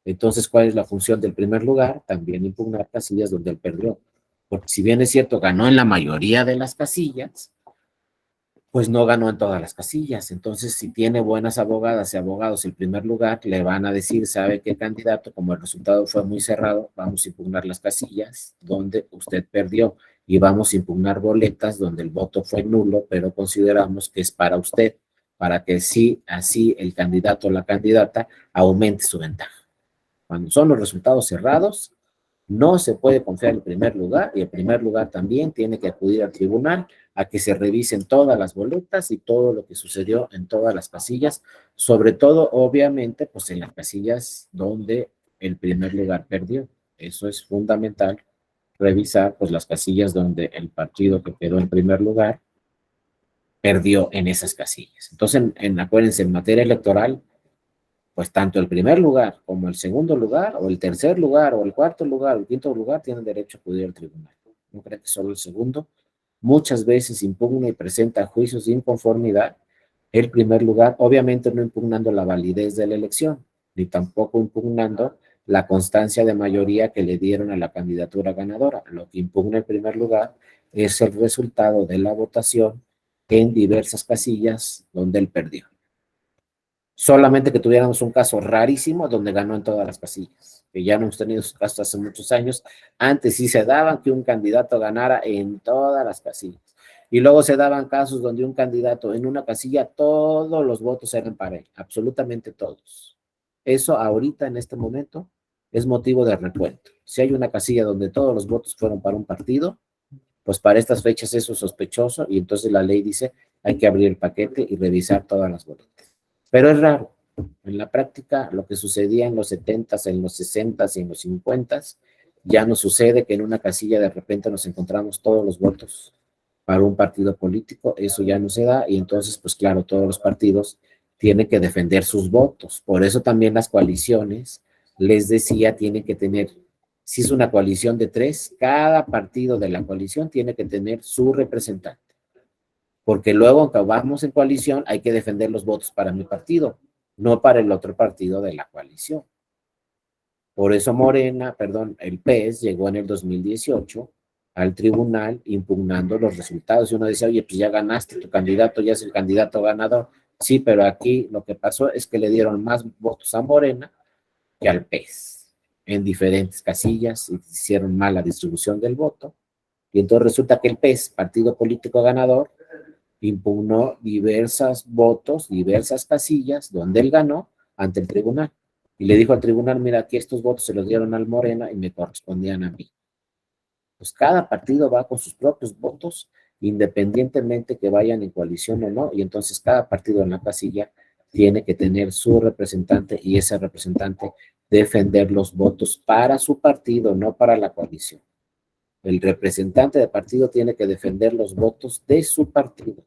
Entonces, ¿cuál es la función del primer lugar? También impugnar casillas donde él perdió. Porque si bien es cierto, ganó en la mayoría de las casillas, pues no ganó en todas las casillas. Entonces, si tiene buenas abogadas y abogados el primer lugar, le van a decir, ¿sabe qué candidato? Como el resultado fue muy cerrado, vamos a impugnar las casillas donde usted perdió y vamos a impugnar boletas donde el voto fue nulo, pero consideramos que es para usted, para que sí, así el candidato o la candidata aumente su ventaja. Cuando son los resultados cerrados, no se puede confiar en el primer lugar y el primer lugar también tiene que acudir al tribunal a que se revisen todas las boletas y todo lo que sucedió en todas las casillas, sobre todo, obviamente, pues en las casillas donde el primer lugar perdió. Eso es fundamental, revisar pues las casillas donde el partido que quedó en primer lugar perdió en esas casillas. Entonces, acuérdense, en materia electoral, pues tanto el primer lugar como el segundo lugar, o el tercer lugar, o el cuarto lugar, o el quinto lugar, tienen derecho a acudir al tribunal. No creo que solo el segundo. Muchas veces impugna y presenta juicios de inconformidad el primer lugar, obviamente no impugnando la validez de la elección, ni tampoco impugnando la constancia de mayoría que le dieron a la candidatura ganadora. Lo que impugna el primer lugar es el resultado de la votación en diversas casillas donde él perdió. Solamente que tuviéramos un caso rarísimo donde ganó en todas las casillas, que ya no hemos tenido esos casos hace muchos años. Antes sí se daban que un candidato ganara en todas las casillas. Y luego se daban casos donde un candidato en una casilla, todos los votos eran para él, absolutamente todos. Eso ahorita, en este momento, es motivo de recuento. Si hay una casilla donde todos los votos fueron para un partido, pues para estas fechas eso es sospechoso y entonces la ley dice hay que abrir el paquete y revisar todas las boletas. Pero es raro. En la práctica, lo que sucedía en los 70s, en los 60s y en los 50s, ya no sucede que en una casilla de repente nos encontramos todos los votos para un partido político. Eso ya no se da y entonces, pues claro, todos los partidos tienen que defender sus votos. Por eso también las coaliciones, les decía, tienen que tener, si es una coalición de 3, cada partido de la coalición tiene que tener su representante. Porque luego, aunque vamos en coalición, hay que defender los votos para mi partido, no para el otro partido de la coalición. Por eso el PES llegó en el 2018 al tribunal impugnando los resultados. Y uno decía, oye, pues ya ganaste, tu candidato ya es el candidato ganador. Sí, pero aquí lo que pasó es que le dieron más votos a Morena que al PES en diferentes casillas, y hicieron mal la distribución del voto. Y entonces resulta que el PES, partido político ganador, impugnó diversos votos, diversas casillas donde él ganó ante el tribunal. Y le dijo al tribunal, mira, aquí estos votos se los dieron al Morena y me correspondían a mí. Pues cada partido va con sus propios votos, independientemente que vayan en coalición o no, y entonces cada partido en la casilla tiene que tener su representante y ese representante defender los votos para su partido, no para la coalición. El representante de partido tiene que defender los votos de su partido.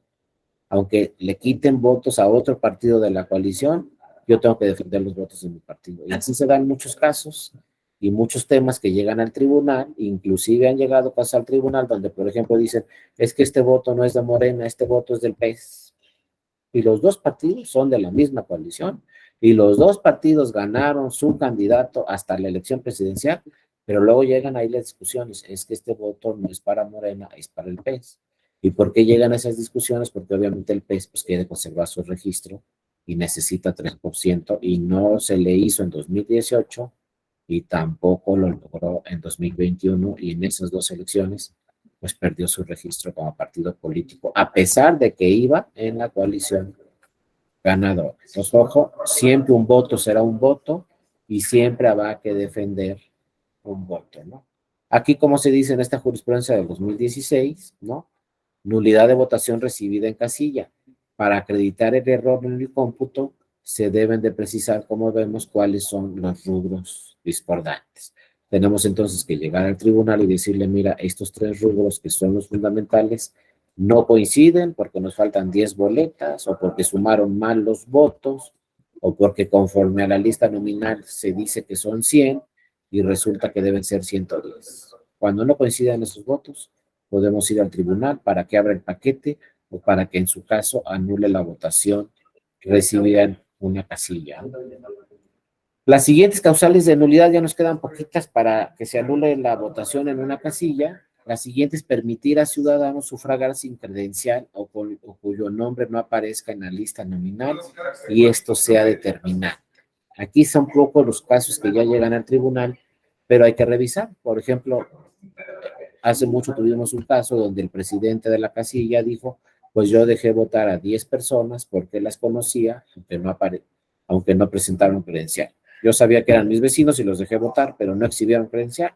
Aunque le quiten votos a otro partido de la coalición, yo tengo que defender los votos de mi partido. Y así se dan muchos casos y muchos temas que llegan al tribunal, inclusive han llegado casos al tribunal donde, por ejemplo, dicen, es que este voto no es de Morena, este voto es del PES. Y los dos partidos son de la misma coalición y los dos partidos ganaron su candidato hasta la elección presidencial, pero luego llegan ahí las discusiones, es que este voto no es para Morena, es para el PES. ¿Y por qué llegan a esas discusiones? Porque obviamente el PES pues, quiere conservar su registro y necesita 3% y no se le hizo en 2018 y tampoco lo logró en 2021 y en esas dos elecciones pues perdió su registro como partido político, a pesar de que iba en la coalición ganadora. Entonces, ojo, siempre un voto será un voto y siempre habrá que defender un voto, ¿no? Aquí, como se dice en esta jurisprudencia del 2016, ¿no? Nulidad de votación recibida en casilla. Para acreditar el error en el cómputo, se deben de precisar, como vemos, cuáles son los rubros discordantes. Tenemos entonces que llegar al tribunal y decirle, mira, estos 3 rubros que son los fundamentales no coinciden porque nos faltan 10 boletas o porque sumaron mal los votos o porque conforme a la lista nominal se dice que son 100 y resulta que deben ser 110. Cuando no coincidan esos votos, podemos ir al tribunal para que abra el paquete o para que en su caso anule la votación recibida en una casilla. Las siguientes causales de nulidad ya nos quedan poquitas para que se anule la votación en una casilla. La siguiente es permitir a ciudadanos sufragar sin credencial o cuyo nombre no aparezca en la lista nominal y esto sea determinante. Aquí son pocos los casos que ya llegan al tribunal, pero hay que revisar. Por ejemplo, hace mucho tuvimos un caso donde el presidente de la casilla dijo, pues yo dejé votar a 10 personas porque las conocía, aunque no presentaron credencial. Yo sabía que eran mis vecinos y los dejé votar, pero no exhibieron credencial.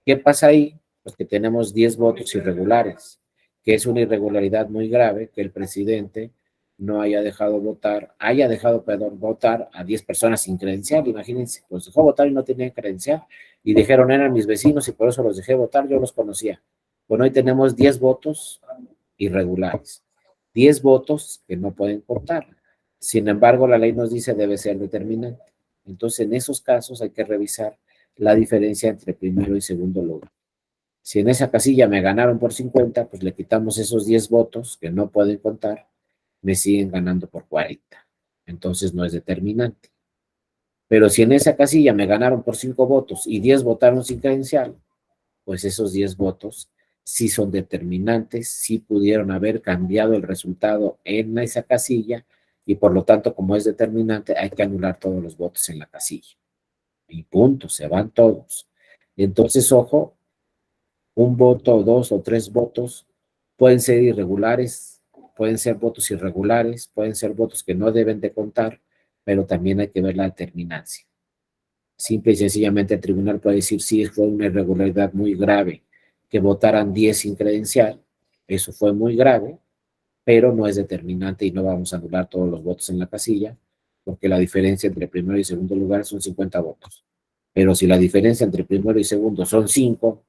¿Qué pasa ahí? Pues que tenemos 10 votos irregulares, que es una irregularidad muy grave que el presidente no haya dejado votar, votar a 10 personas sin credencial. Imagínense, pues dejó votar y no tenían credencial y dijeron eran mis vecinos y por eso los dejé votar, yo los conocía. Bueno, hoy tenemos 10 votos irregulares, 10 votos que no pueden contar. Sin embargo, la ley nos dice debe ser determinante. Entonces, en esos casos hay que revisar la diferencia entre primero y segundo lugar. Si en esa casilla me ganaron por 50, pues le quitamos esos 10 votos que no pueden contar, me siguen ganando por 40. Entonces no es determinante. Pero si en esa casilla me ganaron por 5 votos y 10 votaron sin credencial, pues esos 10 votos sí son determinantes, sí pudieron haber cambiado el resultado en esa casilla y por lo tanto, como es determinante, hay que anular todos los votos en la casilla. Y punto, se van todos. Entonces, ojo, un voto, 2 o 3 votos pueden ser irregulares, pueden ser votos irregulares, pueden ser votos que no deben de contar, pero también hay que ver la determinancia. Simple y sencillamente el tribunal puede decir sí, fue una irregularidad muy grave que votaran 10 sin credencial, eso fue muy grave, pero no es determinante y no vamos a anular todos los votos en la casilla, porque la diferencia entre primero y segundo lugar son 50 votos. Pero si la diferencia entre primero y segundo son 5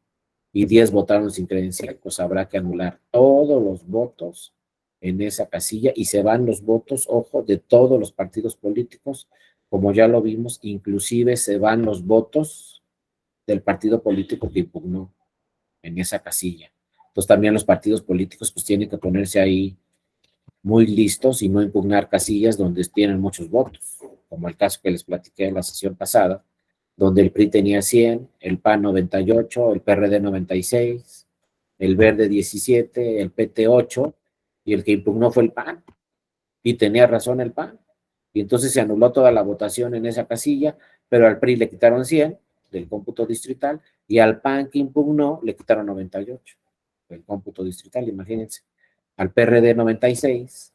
y 10 votaron sin credencial, pues habrá que anular todos los votos en esa casilla y se van los votos, ojo, de todos los partidos políticos, como ya lo vimos, inclusive se van los votos del partido político que impugnó en esa casilla. Entonces también los partidos políticos pues tienen que ponerse ahí muy listos y no impugnar casillas donde tienen muchos votos, como el caso que les platiqué en la sesión pasada, donde el PRI tenía 100, el PAN 98, el PRD 96, el Verde 17, el PT 8, y el que impugnó fue el PAN, y tenía razón el PAN. Y entonces se anuló toda la votación en esa casilla, pero al PRI le quitaron 100 del cómputo distrital, y al PAN que impugnó le quitaron 98 del cómputo distrital, imagínense. Al PRD 96,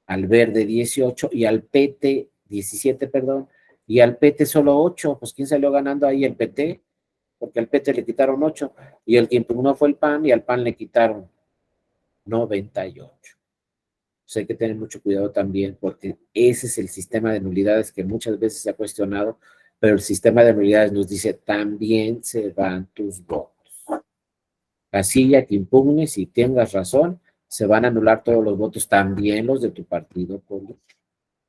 al Verde 18 y al PT 17, perdón, y al PT solo 8, pues ¿quién salió ganando ahí? El PT, porque al PT le quitaron 8, y el que impugnó fue el PAN, y al PAN le quitaron 98. Pues hay que tener mucho cuidado también, porque ese es el sistema de nulidades que muchas veces se ha cuestionado, pero el sistema de nulidades nos dice, también se van tus votos. Casilla que impugnes y tengas razón, se van a anular todos los votos, también los de tu partido político.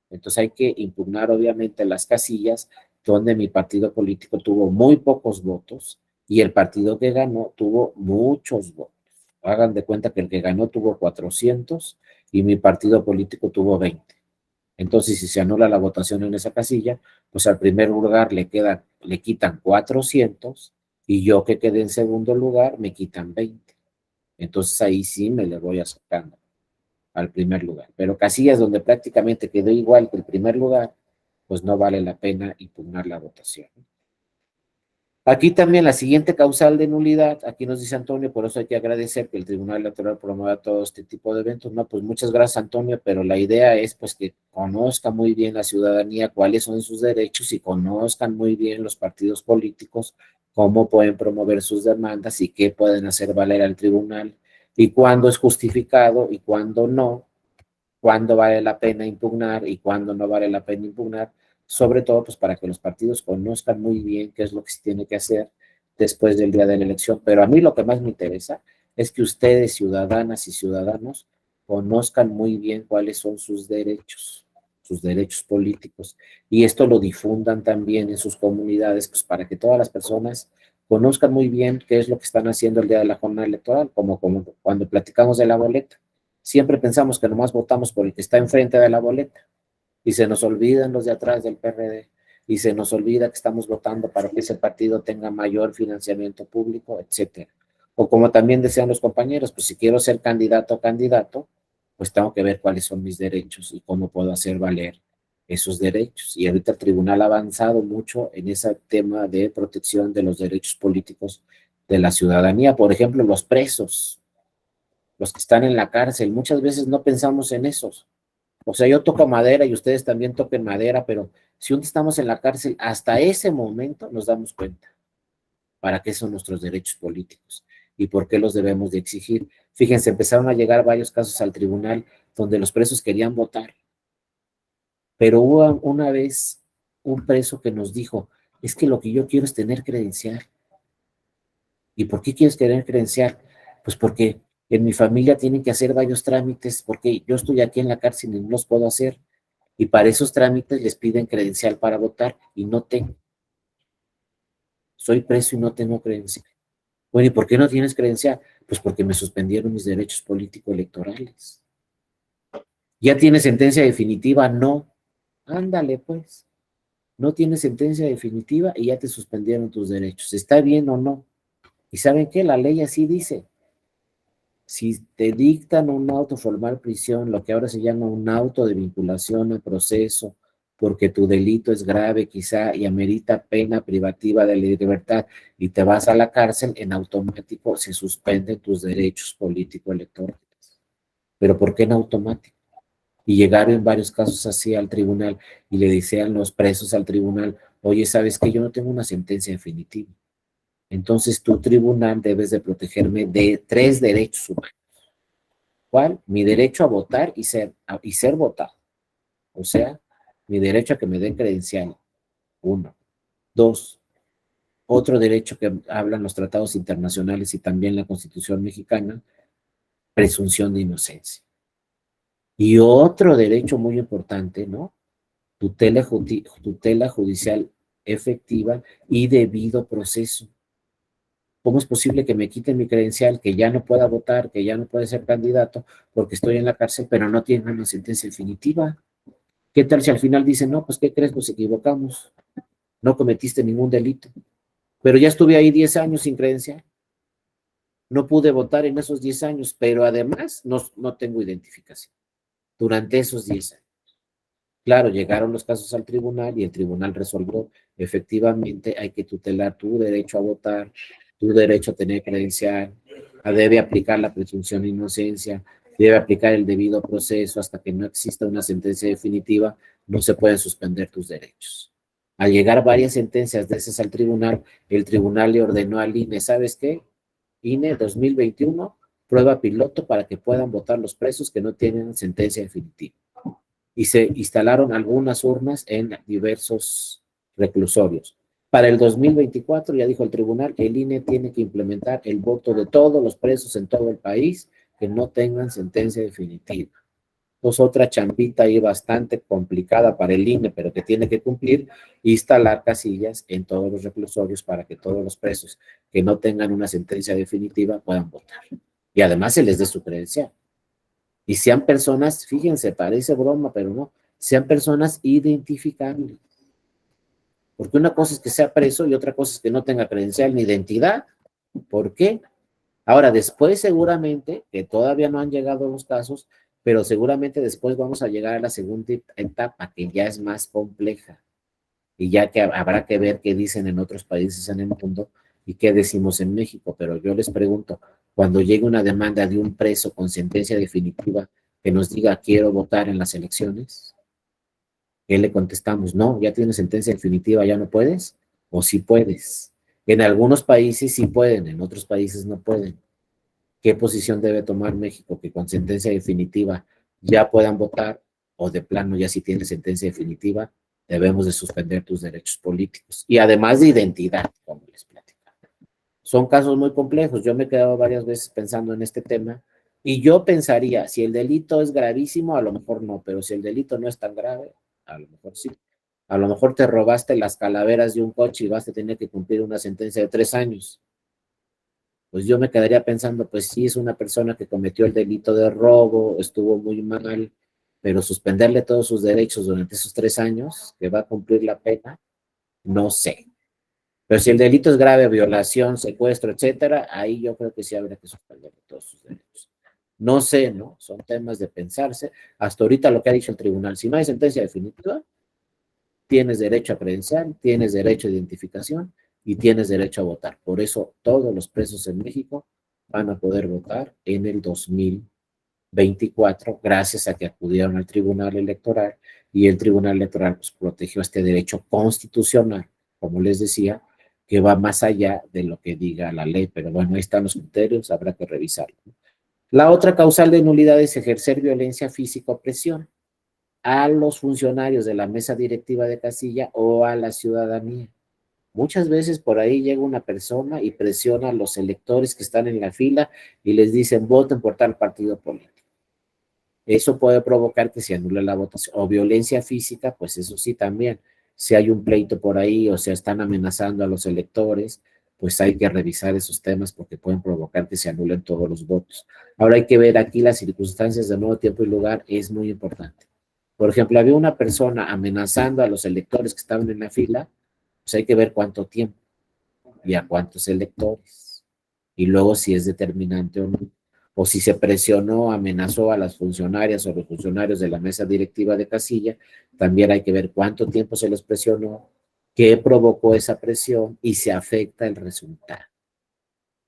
Entonces hay que impugnar obviamente las casillas donde mi partido político tuvo muy pocos votos y el partido que ganó tuvo muchos votos. Hagan de cuenta que el que ganó tuvo 400 y mi partido político tuvo 20. Entonces, si se anula la votación en esa casilla, pues al primer lugar le quitan 400 y yo que quedé en segundo lugar me quitan 20. Entonces ahí sí me le voy acercando al primer lugar. Pero casillas donde prácticamente quedó igual que el primer lugar, pues no vale la pena impugnar la votación. Aquí también la siguiente causal de nulidad, aquí nos dice Antonio, por eso hay que agradecer que el Tribunal Electoral promueva todo este tipo de eventos. No, pues muchas gracias Antonio, pero la idea es pues que conozca muy bien la ciudadanía cuáles son sus derechos y conozcan muy bien los partidos políticos cómo pueden promover sus demandas y qué pueden hacer valer al tribunal y cuándo es justificado y cuándo no, cuándo vale la pena impugnar y cuándo no vale la pena impugnar, sobre todo pues para que los partidos conozcan muy bien qué es lo que se tiene que hacer después del día de la elección. Pero a mí lo que más me interesa es que ustedes, ciudadanas y ciudadanos, conozcan muy bien cuáles son sus derechos políticos, y esto lo difundan también en sus comunidades, pues para que todas las personas conozcan muy bien qué es lo que están haciendo el día de la jornada electoral, como cuando platicamos de la boleta. Siempre pensamos que nomás votamos por el que está enfrente de la boleta y se nos olvidan los de atrás del PRD y se nos olvida que estamos votando para que ese partido tenga mayor financiamiento público, etcétera. O como también decían los compañeros, pues si quiero ser candidato o candidato, pues tengo que ver cuáles son mis derechos y cómo puedo hacer valer esos derechos. Y ahorita el tribunal ha avanzado mucho en ese tema de protección de los derechos políticos de la ciudadanía. Por ejemplo, los presos, los que están en la cárcel, muchas veces no pensamos en esos. O sea, yo toco madera y ustedes también toquen madera, pero si un día estamos en la cárcel, hasta ese momento nos damos cuenta para qué son nuestros derechos políticos y por qué los debemos de exigir. Fíjense, empezaron a llegar varios casos al tribunal donde los presos querían votar, pero hubo una vez un preso que nos dijo, es que lo que yo quiero es tener credencial. ¿Y por qué quieres tener credencial? Pues porque en mi familia tienen que hacer varios trámites, porque yo estoy aquí en la cárcel y no los puedo hacer. Y para esos trámites les piden credencial para votar y no tengo. Soy preso y no tengo credencial. Bueno, ¿y por qué no tienes credencial? Pues porque me suspendieron mis derechos político-electorales. ¿Ya tienes sentencia definitiva? No. Ándale, pues. No tienes sentencia definitiva y ya te suspendieron tus derechos. ¿Está bien o no? ¿Y saben qué? La ley así dice. Si te dictan un auto formal prisión, lo que ahora se llama un auto de vinculación al proceso, porque tu delito es grave quizá y amerita pena privativa de la libertad y te vas a la cárcel, en automático se suspenden tus derechos político-electorales. ¿Pero por qué en automático? Y llegaron en varios casos así al tribunal y le decían los presos al tribunal, oye, ¿sabes qué? Yo no tengo una sentencia definitiva. Entonces tu tribunal debes de protegerme de 3 derechos humanos. ¿Cuál? Mi derecho a votar y ser votado. O sea, mi derecho a que me den credencial. 1. 2. Otro derecho que hablan los tratados internacionales y también la Constitución mexicana, presunción de inocencia. Y otro derecho muy importante, ¿no? Tutela judicial efectiva y debido proceso. ¿Cómo es posible que me quiten mi credencial, que ya no pueda votar, que ya no pueda ser candidato porque estoy en la cárcel, pero no tienen una sentencia definitiva? ¿Qué tal si al final dicen, no, pues, ¿qué crees? Nos equivocamos. No cometiste ningún delito. Pero ya estuve ahí 10 años sin credencial. No pude votar en esos 10 años, pero además no tengo identificación durante esos 10 años. Claro, llegaron los casos al tribunal y el tribunal resolvió, efectivamente hay que tutelar tu derecho a votar, tu derecho a tener credencial, debe aplicar la presunción de inocencia, debe aplicar el debido proceso hasta que no exista una sentencia definitiva, no se pueden suspender tus derechos. Al llegar varias sentencias de esas al tribunal, el tribunal le ordenó al INE, ¿sabes qué? INE 2021, prueba piloto para que puedan votar los presos que no tienen sentencia definitiva. Y se instalaron algunas urnas en diversos reclusorios. Para el 2024, ya dijo el tribunal, el INE tiene que implementar el voto de todos los presos en todo el país que no tengan sentencia definitiva. Pues otra chambita ahí bastante complicada para el INE, pero que tiene que cumplir, instalar casillas en todos los reclusorios para que todos los presos que no tengan una sentencia definitiva puedan votar. Y además se les dé su credencial. Y sean personas, fíjense, parece broma, pero no, sean personas identificables. Porque una cosa es que sea preso y otra cosa es que no tenga credencial ni identidad. ¿Por qué? Ahora, después seguramente, que todavía no han llegado los casos, pero seguramente después vamos a llegar a la segunda etapa, que ya es más compleja. Y ya que habrá que ver qué dicen en otros países en el mundo y qué decimos en México. Pero yo les pregunto, cuando llegue una demanda de un preso con sentencia definitiva que nos diga quiero votar en las elecciones, ¿qué le contestamos? No, ya tienes sentencia definitiva, ya no puedes, o sí puedes. En algunos países sí pueden, en otros países no pueden. ¿Qué posición debe tomar México? Que con sentencia definitiva ya puedan votar, o de plano ya si tienes sentencia definitiva, debemos de suspender tus derechos políticos. Y además de identidad, como les platicaba. Son casos muy complejos. Yo me he quedado varias veces pensando en este tema y yo pensaría, si el delito es gravísimo, a lo mejor no, pero si el delito no es tan grave, a lo mejor sí. A lo mejor te robaste las calaveras de un coche y vas a tener que cumplir una sentencia de 3 años. Pues yo me quedaría pensando, pues sí, es una persona que cometió el delito de robo, estuvo muy mal, pero suspenderle todos sus derechos durante esos 3 años, que va a cumplir la pena, no sé. Pero si el delito es grave, violación, secuestro, etcétera, ahí yo creo que sí habría que suspenderle todos sus derechos. No sé, ¿no? Son temas de pensarse. Hasta ahorita lo que ha dicho el tribunal, si no hay sentencia definitiva, tienes derecho a credencial, tienes derecho a identificación y tienes derecho a votar. Por eso todos los presos en México van a poder votar en el 2024, gracias a que acudieron al Tribunal Electoral y el Tribunal Electoral pues, protegió este derecho constitucional, como les decía, que va más allá de lo que diga la ley. Pero bueno, ahí están los criterios, habrá que revisarlo. La otra causal de nulidad es ejercer violencia física o presión a los funcionarios de la mesa directiva de casilla o a la ciudadanía. Muchas veces por ahí llega una persona y presiona a los electores que están en la fila y les dicen voten por tal partido político. Eso puede provocar que se anule la votación. O violencia física, pues eso sí también. Si hay un pleito por ahí o se están amenazando a los electores, pues hay que revisar esos temas porque pueden provocar que se anulen todos los votos. Ahora hay que ver aquí las circunstancias de nuevo tiempo y lugar, es muy importante. Por ejemplo, había una persona amenazando a los electores que estaban en la fila, pues hay que ver cuánto tiempo y a cuántos electores. Y luego si es determinante o no. O si se presionó, amenazó a las funcionarias o los funcionarios de la mesa directiva de casilla, también hay que ver cuánto tiempo se les presionó, qué provocó esa presión y se afecta el resultado.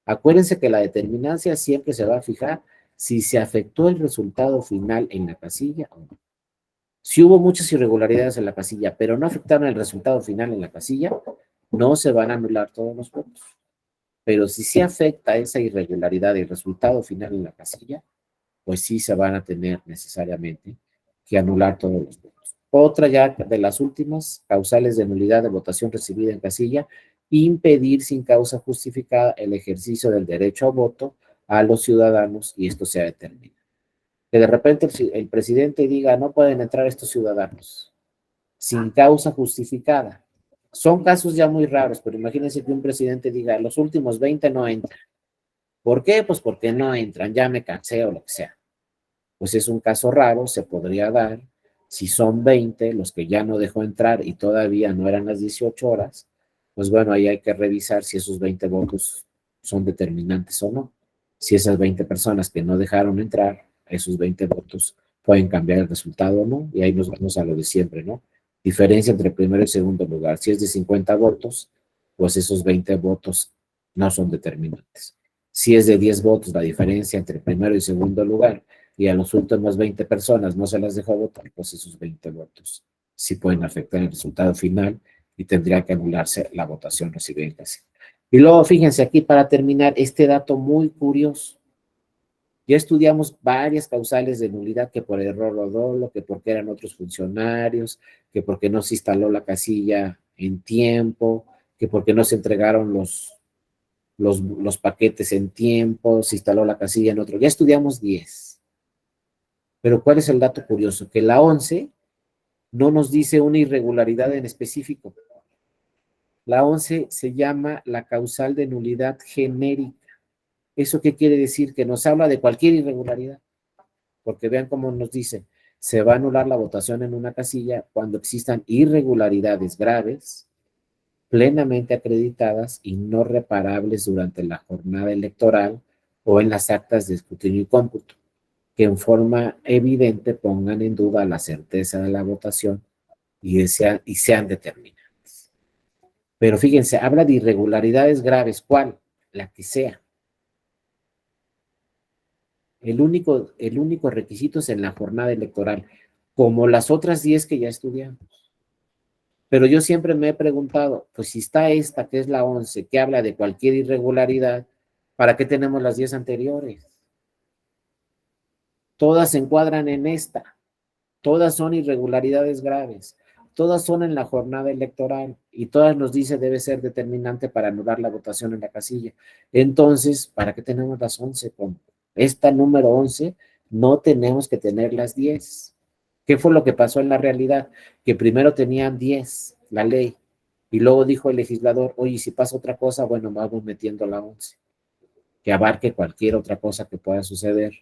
Acuérdense que la determinancia siempre se va a fijar si se afectó el resultado final en la casilla o no. Si hubo muchas irregularidades en la casilla, pero no afectaron el resultado final en la casilla, no se van a anular todos los votos. Pero si sí afecta esa irregularidad y el resultado final en la casilla, pues sí se van a tener necesariamente que anular todos los votos. Otra ya de las últimas causales de nulidad de votación recibida en casilla, impedir sin causa justificada el ejercicio del derecho a voto a los ciudadanos y esto se determina. Que de repente el presidente diga no pueden entrar estos ciudadanos sin causa justificada. Son casos ya muy raros, pero imagínense que un presidente diga los últimos 20 no entran. ¿Por qué? Pues porque no entran, ya me cansé o lo que sea. Pues es un caso raro, se podría dar. Si son 20 los que ya no dejó entrar y todavía no eran las 18 horas, pues bueno, ahí hay que revisar si esos 20 votos son determinantes o no. Si esas 20 personas que no dejaron entrar, esos 20 votos pueden cambiar el resultado o no, y ahí nos vamos a lo de siempre, ¿no? Diferencia entre primero y segundo lugar. Si es de 50 votos, pues esos 20 votos no son determinantes. Si es de 10 votos la diferencia entre primero y segundo lugar, y a los últimos 20 personas no se las dejó votar, pues esos 20 votos sí pueden afectar el resultado final y tendría que anularse la votación recibida en casa. Y luego, fíjense aquí para terminar, este dato muy curioso. Ya estudiamos varias causales de nulidad, que por error o dolo, que porque eran otros funcionarios, que porque no se instaló la casilla en tiempo, que porque no se entregaron los paquetes en tiempo, se instaló la casilla en otro. Ya estudiamos 10. Pero ¿cuál es el dato curioso? Que la 11 no nos dice una irregularidad en específico. La 11 se llama la causal de nulidad genérica. ¿Eso qué quiere decir? Que nos habla de cualquier irregularidad. Porque vean cómo nos dice, se va a anular la votación en una casilla cuando existan irregularidades graves, plenamente acreditadas y no reparables durante la jornada electoral o en las actas de escrutinio y cómputo, que en forma evidente pongan en duda la certeza de la votación y sean determinantes. Pero fíjense, habla de irregularidades graves. ¿Cuál? La que sea. El único requisito es en la jornada electoral, como las otras 10 que ya estudiamos. Pero yo siempre me he preguntado, pues si está esta, que es la 11, que habla de cualquier irregularidad, ¿para qué tenemos las 10 anteriores? Todas se encuadran en esta. Todas son irregularidades graves. Todas son en la jornada electoral y todas nos dice debe ser determinante para anular la votación en la casilla. Entonces, ¿para qué tenemos las 11? Con esta número 11 no tenemos que tener las 10. ¿Qué fue lo que pasó en la realidad? Que primero tenían 10, la ley, y luego dijo el legislador, oye, si pasa otra cosa, bueno, vamos metiendo la 11, que abarque cualquier otra cosa que pueda suceder.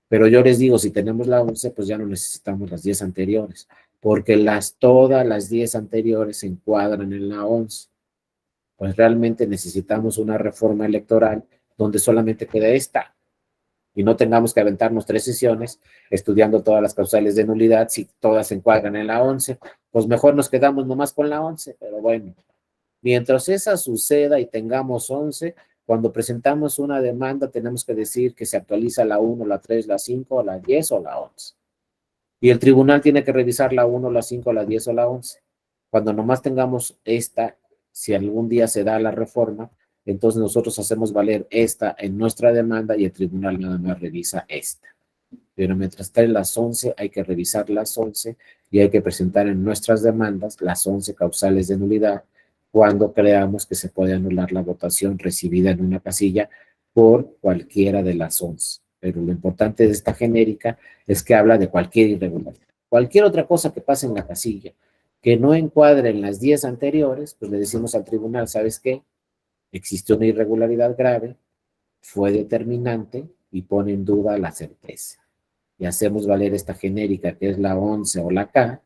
Pero yo les digo, si tenemos la 11, pues ya no necesitamos las 10 anteriores, porque todas las 10 anteriores se encuadran en la 11. Pues realmente necesitamos una reforma electoral donde solamente quede esta, y no tengamos que aventarnos 3 sesiones estudiando todas las causales de nulidad, si todas se encuadran en la 11, pues mejor nos quedamos nomás con la 11, pero bueno, mientras esa suceda y tengamos 11, cuando presentamos una demanda tenemos que decir que se actualiza la 1, la 3, la 5, la 10 o la 11. Y el tribunal tiene que revisar la 1, la 5, la 10 o la 11. Cuando nomás tengamos esta, si algún día se da la reforma, entonces nosotros hacemos valer esta en nuestra demanda y el tribunal nada más revisa esta. Pero mientras estén las 11, hay que revisar las 11 y hay que presentar en nuestras demandas las 11 causales de nulidad cuando creamos que se puede anular la votación recibida en una casilla por cualquiera de las 11. Pero lo importante de esta genérica es que habla de cualquier irregularidad. Cualquier otra cosa que pase en la casilla que no encuadre en las 10 anteriores, pues le decimos al tribunal, ¿sabes qué? Existe una irregularidad grave, fue determinante y pone en duda la certeza. Y hacemos valer esta genérica que es la 11 o la K,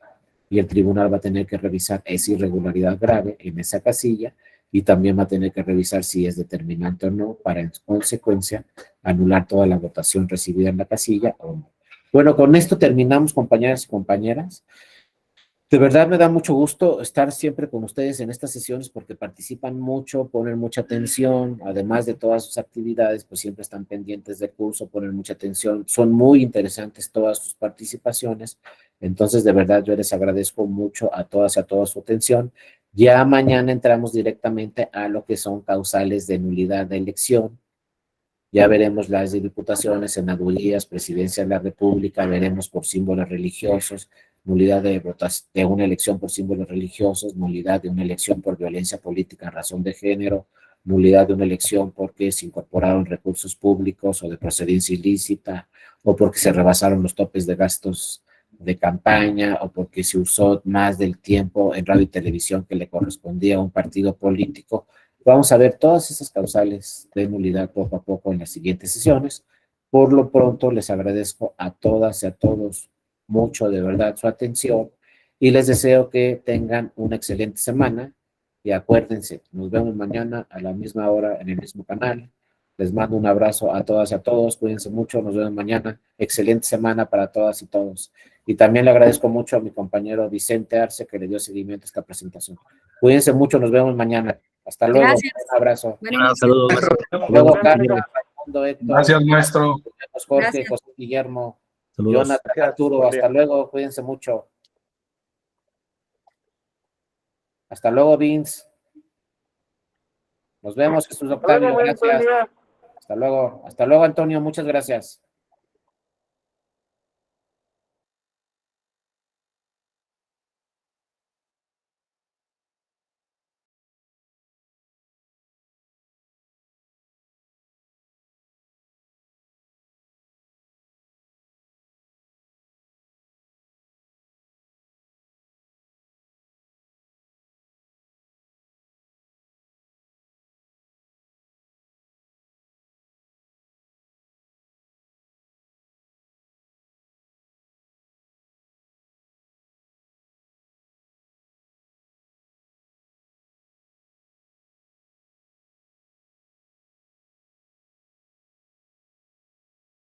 y el tribunal va a tener que revisar esa irregularidad grave en esa casilla y también va a tener que revisar si es determinante o no para en consecuencia anular toda la votación recibida en la casilla o no. Bueno, con esto terminamos, compañeras y compañeras. De verdad me da mucho gusto estar siempre con ustedes en estas sesiones porque participan mucho, ponen mucha atención, además de todas sus actividades, pues siempre están pendientes del curso, ponen mucha atención, son muy interesantes todas sus participaciones, entonces de verdad yo les agradezco mucho a todas y a toda su atención. Ya mañana entramos directamente a lo que son causales de nulidad de elección. Ya veremos las de diputaciones, senadurías, presidencia de la República, veremos por símbolos religiosos, nulidad de una elección por símbolos religiosos, nulidad de una elección por violencia política en razón de género, nulidad de una elección porque se incorporaron recursos públicos o de procedencia ilícita, o porque se rebasaron los topes de gastos de campaña, o porque se usó más del tiempo en radio y televisión que le correspondía a un partido político. Vamos a ver todas esas causales de nulidad poco a poco en las siguientes sesiones. Por lo pronto, les agradezco a todas y a todos mucho de verdad su atención y les deseo que tengan una excelente semana y acuérdense, nos vemos mañana a la misma hora en el mismo canal. Les mando un abrazo a todas y a todos, cuídense mucho, nos vemos mañana. Excelente semana para todas y todos. Y también le agradezco mucho a mi compañero Vicente Arce que le dio seguimiento a esta presentación. Cuídense mucho, nos vemos mañana. Hasta luego. Gracias. Un abrazo. Saludos. Luego, Carlos, Raimundo, Héctor, Gracias, maestro. Jorge, Gracias. José Guillermo, Saludos. Jonathan, Arturo. Hasta luego, cuídense mucho. Hasta luego, Vince. Nos vemos, Jesús Octavio. Gracias. Hasta luego, Antonio. Muchas gracias.